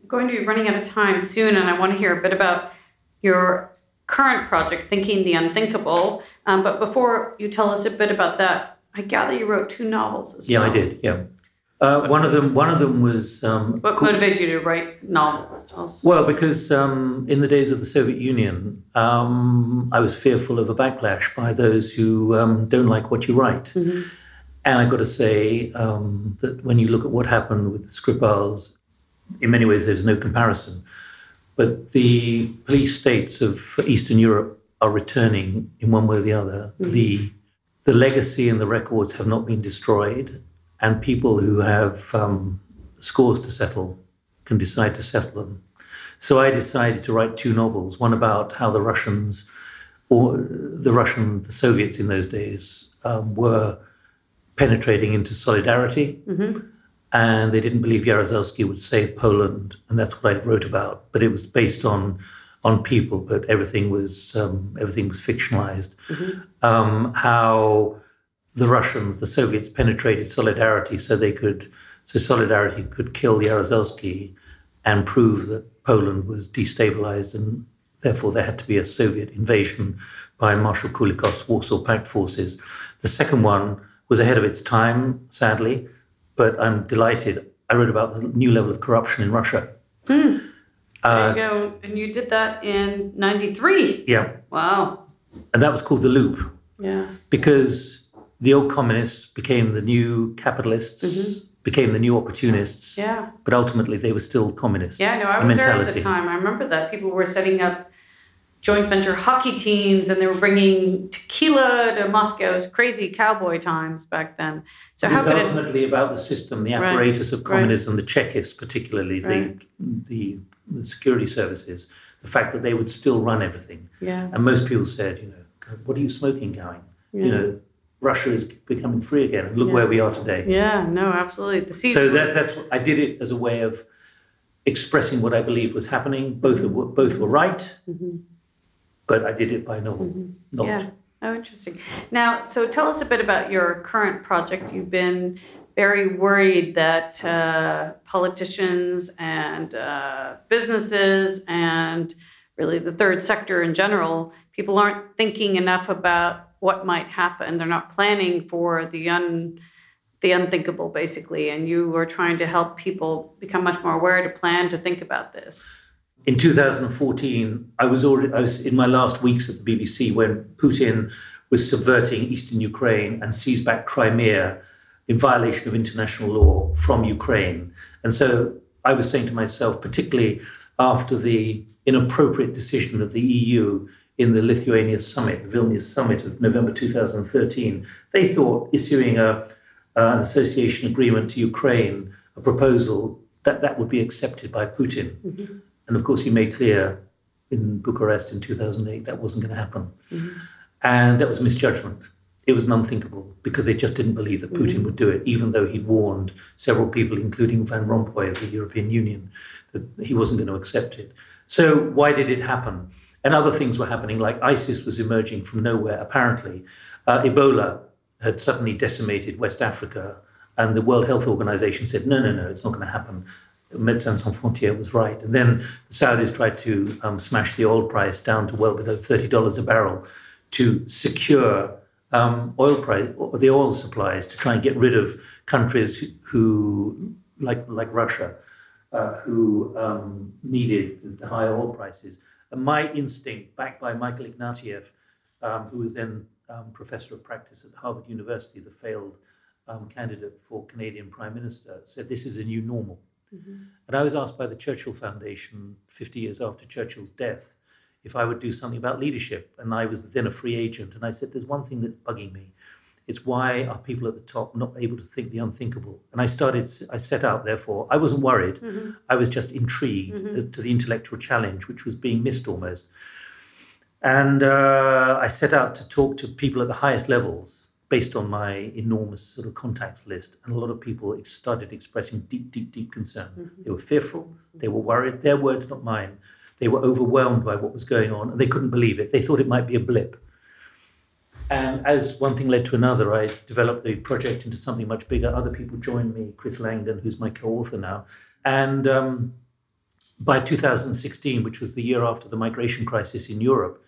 going to be running out of time soon, and I want to hear a bit about your current project, Thinking the Unthinkable. But before you tell us a bit about that, I gather you wrote 2 novels as well. Yeah, I did, yeah. One of them was... what motivated you to write novels? Well, because in the days of the Soviet Union, I was fearful of a backlash by those who don't like what you write. Mm-hmm. And I got to say that when you look at what happened with the Skripals, in many ways there's no comparison. But the police states of Eastern Europe are returning in one way or the other. Mm-hmm. The legacy and the records have not been destroyed, and people who have scores to settle can decide to settle them. So I decided to write two novels, one about how the Soviets in those days were penetrating into solidarity, mm-hmm. and they didn't believe Jaruzelski would save Poland, and that's what I wrote about. But it was based on people, but everything was fictionalized. Mm-hmm. How the Soviets penetrated solidarity so solidarity could kill Jaruzelski and prove that Poland was destabilized, and therefore there had to be a Soviet invasion by Marshal Kulikov's Warsaw Pact forces. The second one was ahead of its time, sadly, but I'm delighted. I wrote about the new level of corruption in Russia. There you go. And you did that in 93. Yeah. Wow. And that was called The Loop. Yeah. Because the old communists became the new capitalists, mm-hmm. became the new opportunists. Yeah. But ultimately they were still communists. Yeah, no, I was there at the time. I remember that. People were setting up joint venture hockey teams, and they were bringing tequila to Moscow. It was crazy cowboy times back then. So it was ultimately about the system, the apparatus of communism, the Chekists particularly, the security services, the fact that they would still run everything. Yeah. And most people said, what are you smoking, Gowing? Yeah. Russia is becoming free again, and look where we are today. Yeah, no, absolutely. So that's what I did it as a way of expressing what I believed was happening. Both were right. Mm-hmm. But I did it by knowledge. Mm-hmm. Yeah. Oh, interesting. Now, so tell us a bit about your current project. You've been very worried that politicians and businesses and really the third sector in general, people aren't thinking enough about what might happen. They're not planning for the unthinkable, basically. And you are trying to help people become much more aware, to plan, to think about this. In 2014, I was in my last weeks at the BBC when Putin was subverting eastern Ukraine and seized back Crimea in violation of international law from Ukraine. And so I was saying to myself, particularly after the inappropriate decision of the EU in the Lithuania summit, the Vilnius summit of November 2013, they thought issuing an association agreement to Ukraine, a proposal, that would be accepted by Putin. Mm-hmm. And of course, he made clear in Bucharest in 2008 that wasn't going to happen. Mm-hmm. And that was a misjudgment. It was an unthinkable because they just didn't believe that Putin would do it, even though he'd warned several people, including Van Rompuy of the European Union, that he wasn't going to accept it. So why did it happen? And other things were happening, like ISIS was emerging from nowhere, apparently. Ebola had suddenly decimated West Africa, and the World Health Organization said, no, it's not going to happen. Médecins Sans Frontières was right. And then the Saudis tried to smash the oil price down to well below $30 a barrel to secure the oil supplies, to try and get rid of countries who, like Russia, who needed the high oil prices. And my instinct, backed by Michael Ignatieff, who was then professor of practice at Harvard University, the failed candidate for Canadian Prime Minister, said this is a new normal. Mm-hmm. And I was asked by the Churchill Foundation 50 years after Churchill's death if I would do something about leadership. And I was then a free agent. And I said, there's one thing that's bugging me. It's why are people at the top not able to think the unthinkable? And I set out, therefore, I wasn't worried. Mm-hmm. I was just intrigued to the intellectual challenge, which was being missed almost. And I set out to talk to people at the highest levels based on my enormous sort of contacts list. And a lot of people started expressing deep concern. Mm-hmm. They were fearful. They were worried. Their words, not mine. They were overwhelmed by what was going on, and they couldn't believe it. They thought it might be a blip. And as one thing led to another, I developed the project into something much bigger. Other people joined me, Chris Langdon, who's my co-author now. And by 2016, which was the year after the migration crisis in Europe,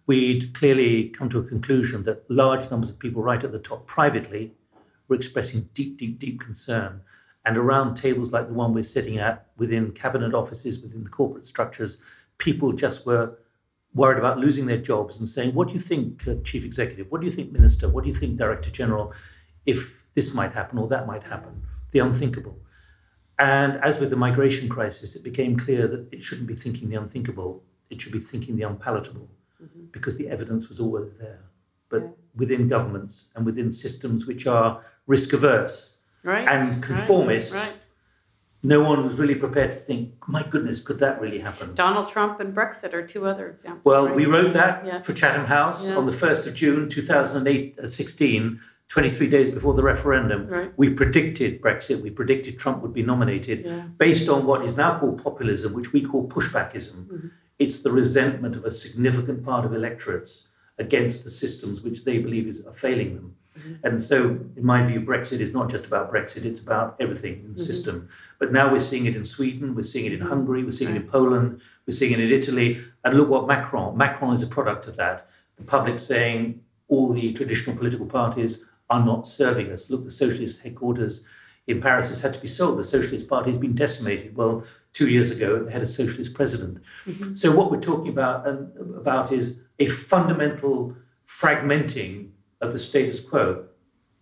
we'd clearly come to a conclusion that large numbers of people right at the top privately were expressing deep concern. and around tables like the one we're sitting at, within cabinet offices, within the corporate structures, people just were worried about losing their jobs and saying, what do you think, Chief Executive? What do you think, Minister? What do you think, Director General, if this might happen or that might happen? The unthinkable. And as with the migration crisis, it became clear that it shouldn't be thinking the unthinkable. It should be thinking the unpalatable, because the evidence was always there. But within governments and within systems which are risk averse and conformist, no one was really prepared to think, my goodness, could that really happen? Donald Trump and Brexit are two other examples. Well, we wrote that for Chatham House on the 1st of June 2016, 23 days before the referendum. We predicted Brexit. We predicted Trump would be nominated based on what is now called populism, which we call pushbackism. It's the resentment of a significant part of electorates against the systems which they believe are failing them. And so, in my view, Brexit is not just about Brexit, it's about everything in the system. But now we're seeing it in Sweden, we're seeing it in Hungary, we're seeing it in Poland, we're seeing it in Italy. And look what Macron is a product of that. The public saying all the traditional political parties are not serving us. Look, the socialist headquarters in Paris has had to be sold. The Socialist Party has been decimated. Well, 2 years ago, they had a socialist president. So what we're talking about is a fundamental fragmenting of the status quo.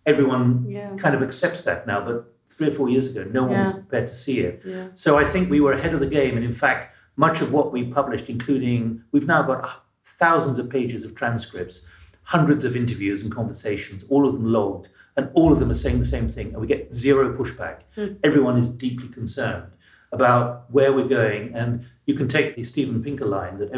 Everyone kind of accepts that now, but 3 or 4 years ago, no one was prepared to see it. So I think we were ahead of the game. And in fact, much of what we published, including, we've now got thousands of pages of transcripts, hundreds of interviews and conversations, all of them logged, and all of them are saying the same thing. And we get zero pushback. Everyone is deeply concerned about where we're going. And you can take the Steven Pinker line that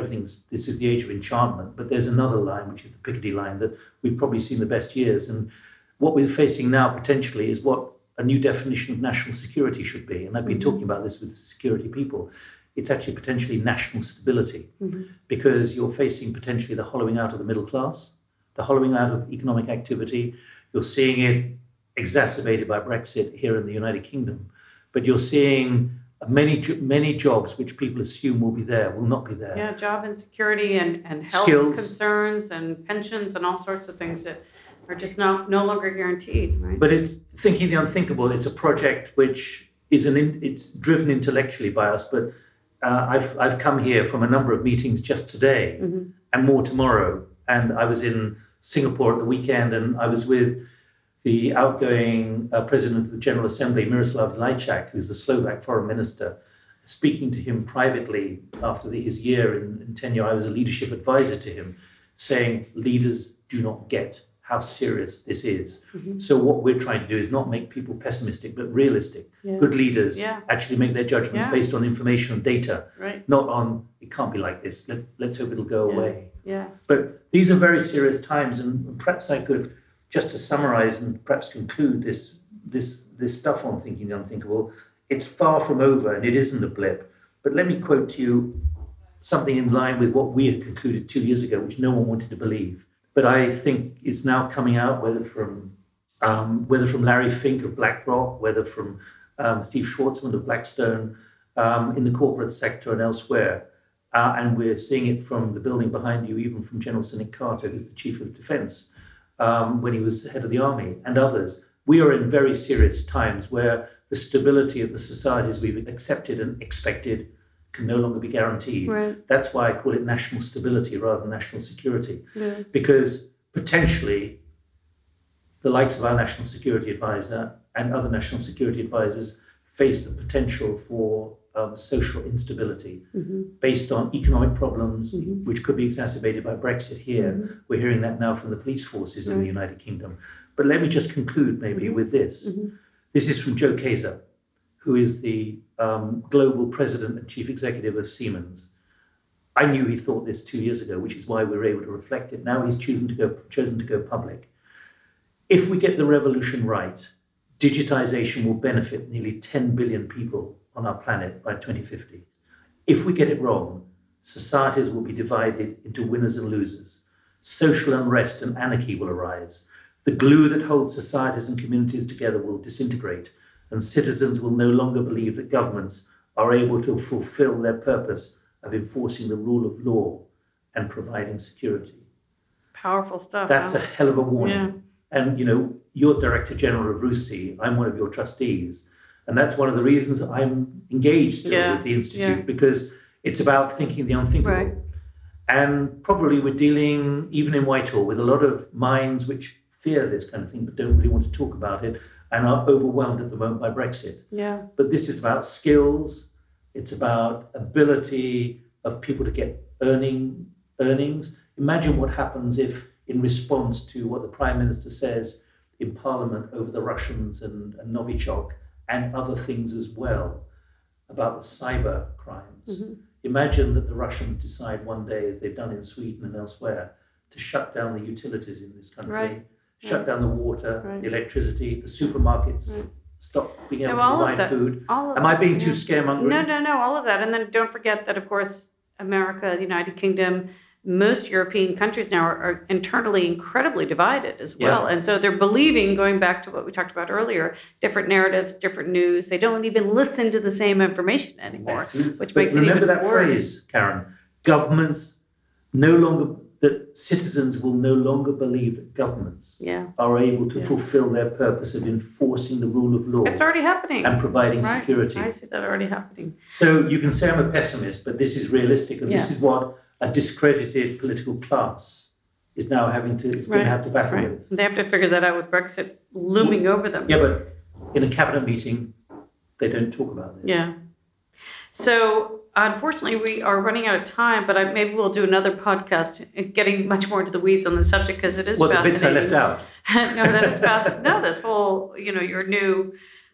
this is the age of enchantment, but there's another line, which is the Piketty line, that we've probably seen the best years. And what we're facing now potentially is what a new definition of national security should be. And I've been talking about this with security people. It's actually potentially national stability, because you're facing potentially the hollowing out of the middle class, the hollowing out of economic activity. You're seeing it exacerbated by Brexit here in the United Kingdom, but you're seeing many jobs which people assume will be there, will not be there. Yeah, job insecurity and health Skills. Concerns and pensions and all sorts of things that are just no longer guaranteed, right? But it's thinking the unthinkable. It's a project which is it's driven intellectually by us, but I've come here from a number of meetings just today and more tomorrow. And I was in Singapore at the weekend, and I was with the outgoing president of the General Assembly, Miroslav Lajčák, who's the Slovak foreign minister, speaking to him privately after his year in tenure. I was a leadership advisor to him, saying leaders do not get how serious this is. So what we're trying to do is not make people pessimistic, but realistic. Good leaders actually make their judgments based on information and data, not on, it can't be like this, let's hope it'll go away. But these are very serious times, and perhaps I could, just to summarize and perhaps conclude this stuff on thinking the unthinkable, it's far from over and it isn't a blip. But let me quote to you something in line with what we had concluded 2 years ago, which no one wanted to believe. But I think it's now coming out, whether from Larry Fink of BlackRock, whether from Steve Schwarzman of Blackstone, in the corporate sector and elsewhere. And we're seeing it from the building behind you, even from General Sir Nick Carter, who's the Chief of Defense, when he was head of the army, and others. We are in very serious times where the stability of the societies we've accepted and expected can no longer be guaranteed. That's why I call it national stability rather than national security. Because potentially the likes of our national security advisor and other national security advisors face the potential for social instability based on economic problems, which could be exacerbated by Brexit here. We're hearing that now from the police forces in the United Kingdom. But let me just conclude maybe with this. This is from Joe Kaiser, who is the global president and chief executive of Siemens. I knew he thought this 2 years ago, which is why we were able to reflect it. Now he's chosen to go public. If we get the revolution right, digitization will benefit nearly 10 billion people on our planet by 2050. If we get it wrong, societies will be divided into winners and losers. Social unrest and anarchy will arise. The glue that holds societies and communities together will disintegrate, and citizens will no longer believe that governments are able to fulfill their purpose of enforcing the rule of law and providing security. Powerful stuff. That's a hell of a warning. And, you're Director General of RUSI. I'm one of your trustees. And that's one of the reasons I'm engaged still with the Institute, because it's about thinking the unthinkable. Right. And probably we're dealing, even in Whitehall, with a lot of minds which fear this kind of thing but don't really want to talk about it and are overwhelmed at the moment by Brexit. Yeah. But this is about skills. It's about ability of people to get earnings. Imagine what happens if, in response to what the Prime Minister says in Parliament over the Russians and Novichok and other things as well about the cyber crimes. Mm-hmm. Imagine that the Russians decide one day, as they've done in Sweden and elsewhere, to shut down the utilities in this country, shut down the water, the electricity, the supermarkets, stop being able to provide food. Am I being too scaremongering? No, all of that. And then don't forget that, of course, America, the United Kingdom, most European countries now are internally incredibly divided as well. Yeah. And so they're believing, going back to what we talked about earlier, different narratives, different news. They don't even listen to the same information anymore, which makes it even worse. Remember that phrase, Karin, that citizens will no longer believe that governments are able to fulfill their purpose of enforcing the rule of law. It's already happening. And providing security. I see that already happening. So you can say I'm a pessimist, but this is realistic. And this is what a discredited political class is now going to have to battle with. They have to figure that out with Brexit looming over them. Yeah, but in a cabinet meeting, they don't talk about this. Yeah. So unfortunately, we are running out of time, but maybe we'll do another podcast getting much more into the weeds on the subject, because it is fascinating. The bits I left out. No, that is fascinating. No, this whole,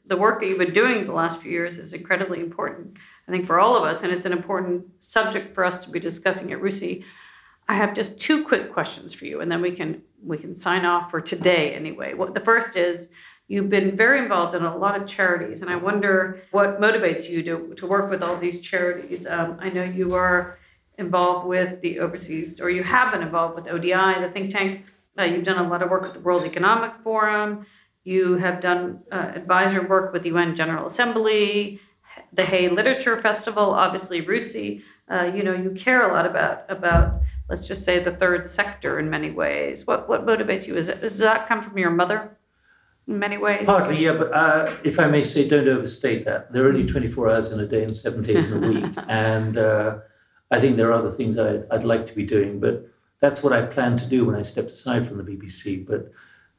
the work that you've been doing the last few years is incredibly important, I think, for all of us, and it's an important subject for us to be discussing at RUSI. I have just two quick questions for you, and then we can sign off for today anyway. The first is, you've been very involved in a lot of charities, and I wonder what motivates you to work with all these charities. I know you are involved with the overseas, or you have been involved with ODI, the think tank. You've done a lot of work with the World Economic Forum. You have done advisory work with the UN General Assembly, the Hay Literature Festival, obviously RUSI. You care a lot about, let's just say, the third sector in many ways. What motivates you? Does that come from your mother in many ways? Partly, yeah, but if I may say, don't overstate that. There are only 24 hours in a day and 7 days in a week. And I think there are other things I'd like to be doing, but that's what I plan to do when I stepped aside from the BBC. But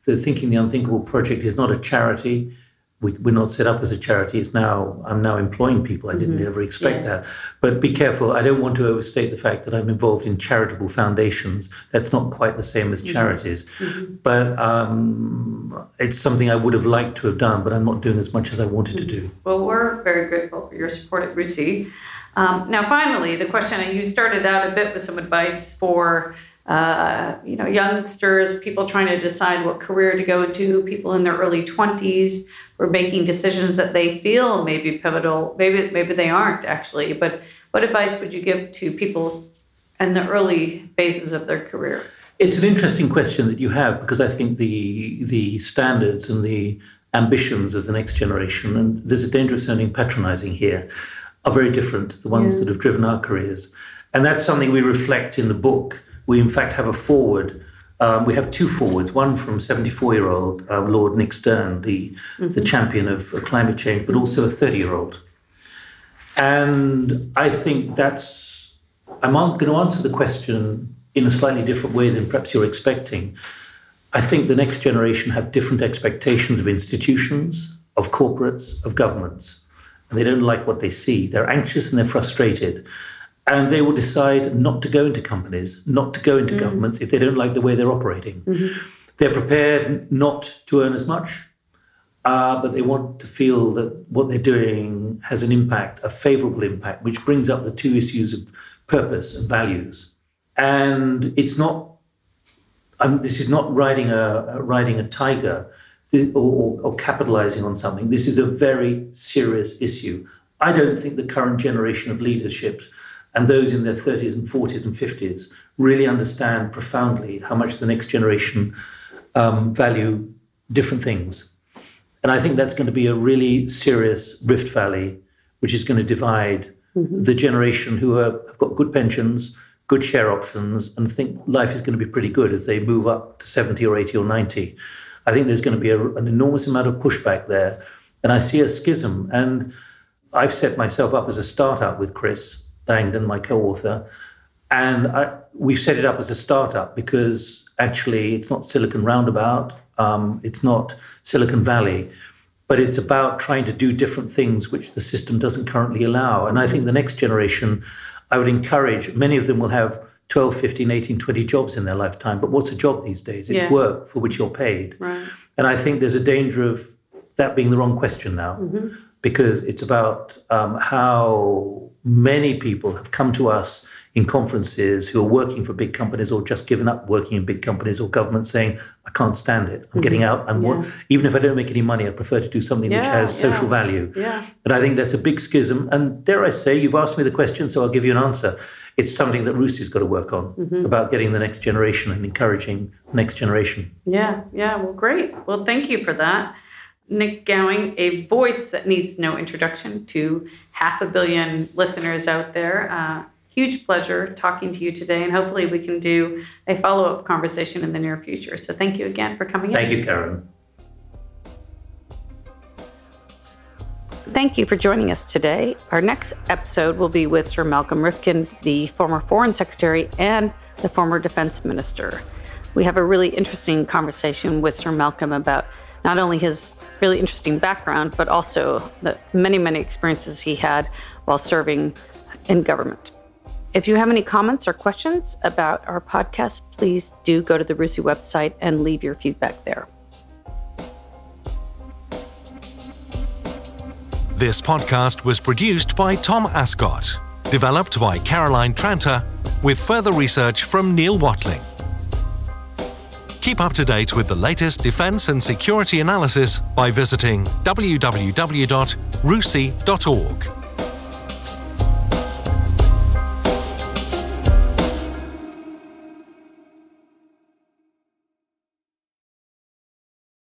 the Thinking the Unthinkable project is not a charity. We're not set up as a charity. I'm now employing people. I didn't ever expect that. But be careful. I don't want to overstate the fact that I'm involved in charitable foundations. That's not quite the same as charities. But it's something I would have liked to have done, but I'm not doing as much as I wanted to do. Well, we're very grateful for your support at RUSI. Now, finally, the question, and you started out a bit with some advice for youngsters, people trying to decide what career to go into, people in their early 20s who are making decisions that they feel may be pivotal. Maybe they aren't, actually. But what advice would you give to people in the early phases of their career? It's an interesting question that you have, because I think the standards and the ambitions of the next generation, and there's a danger of sounding patronizing here, are very different to the ones that have driven our careers. And that's something we reflect in the book. We, in fact, have a foreword. We have two forewords, one from 74-year-old Lord Nick Stern, the champion of climate change, but also a 30-year-old. And I think I'm going to answer the question in a slightly different way than perhaps you're expecting. I think the next generation have different expectations of institutions, of corporates, of governments. And they don't like what they see. They're anxious and they're frustrated. And they will decide not to go into companies, not to go into governments if they don't like the way they're operating. They're prepared not to earn as much, but they want to feel that what they're doing has an impact, a favorable impact, which brings up the two issues of purpose and values. And it's not, this is not riding a tiger or capitalizing on something. This is a very serious issue. I don't think the current generation of leaderships and those in their 30s and 40s and 50s really understand profoundly how much the next generation value different things. And I think that's going to be a really serious rift valley, which is going to divide the generation who have got good pensions, good share options, and think life is going to be pretty good as they move up to 70 or 80 or 90. I think there's going to be an enormous amount of pushback there. And I see a schism. And I've set myself up as a startup with Chris Langdon, my co-author. And we've set it up as a startup because actually it's not Silicon Roundabout, it's not Silicon Valley, but it's about trying to do different things which the system doesn't currently allow. And I think the next generation, I would encourage, many of them will have 12, 15, 18, 20 jobs in their lifetime. But what's a job these days? It's work for which you're paid. Right. And I think there's a danger of that being the wrong question now, because it's about how many people have come to us in conferences who are working for big companies or just given up working in big companies or government saying, I can't stand it. I'm getting out. Even if I don't make any money, I prefer to do something which has social value. Yeah. And I think that's a big schism. And dare I say, you've asked me the question, so I'll give you an answer. It's something that RUSI's got to work on about getting the next generation and encouraging the next generation. Yeah. Well, great. Well, thank you for that. Nik Gowing, a voice that needs no introduction to 500 million listeners out there. Huge pleasure talking to you today, and hopefully we can do a follow-up conversation in the near future. So thank you again for coming in. Thank you, Karin. Thank you for joining us today. Our next episode will be with Sir Malcolm Rifkind, the former Foreign Secretary and the former Defense Minister. We have a really interesting conversation with Sir Malcolm about not only his really interesting background, but also the many, many experiences he had while serving in government. If you have any comments or questions about our podcast, please do go to the RUSI website and leave your feedback there. This podcast was produced by Tom Ascott, developed by Caroline Tranter, with further research from Neil Watling. Keep up to date with the latest defense and security analysis by visiting www.rusi.org.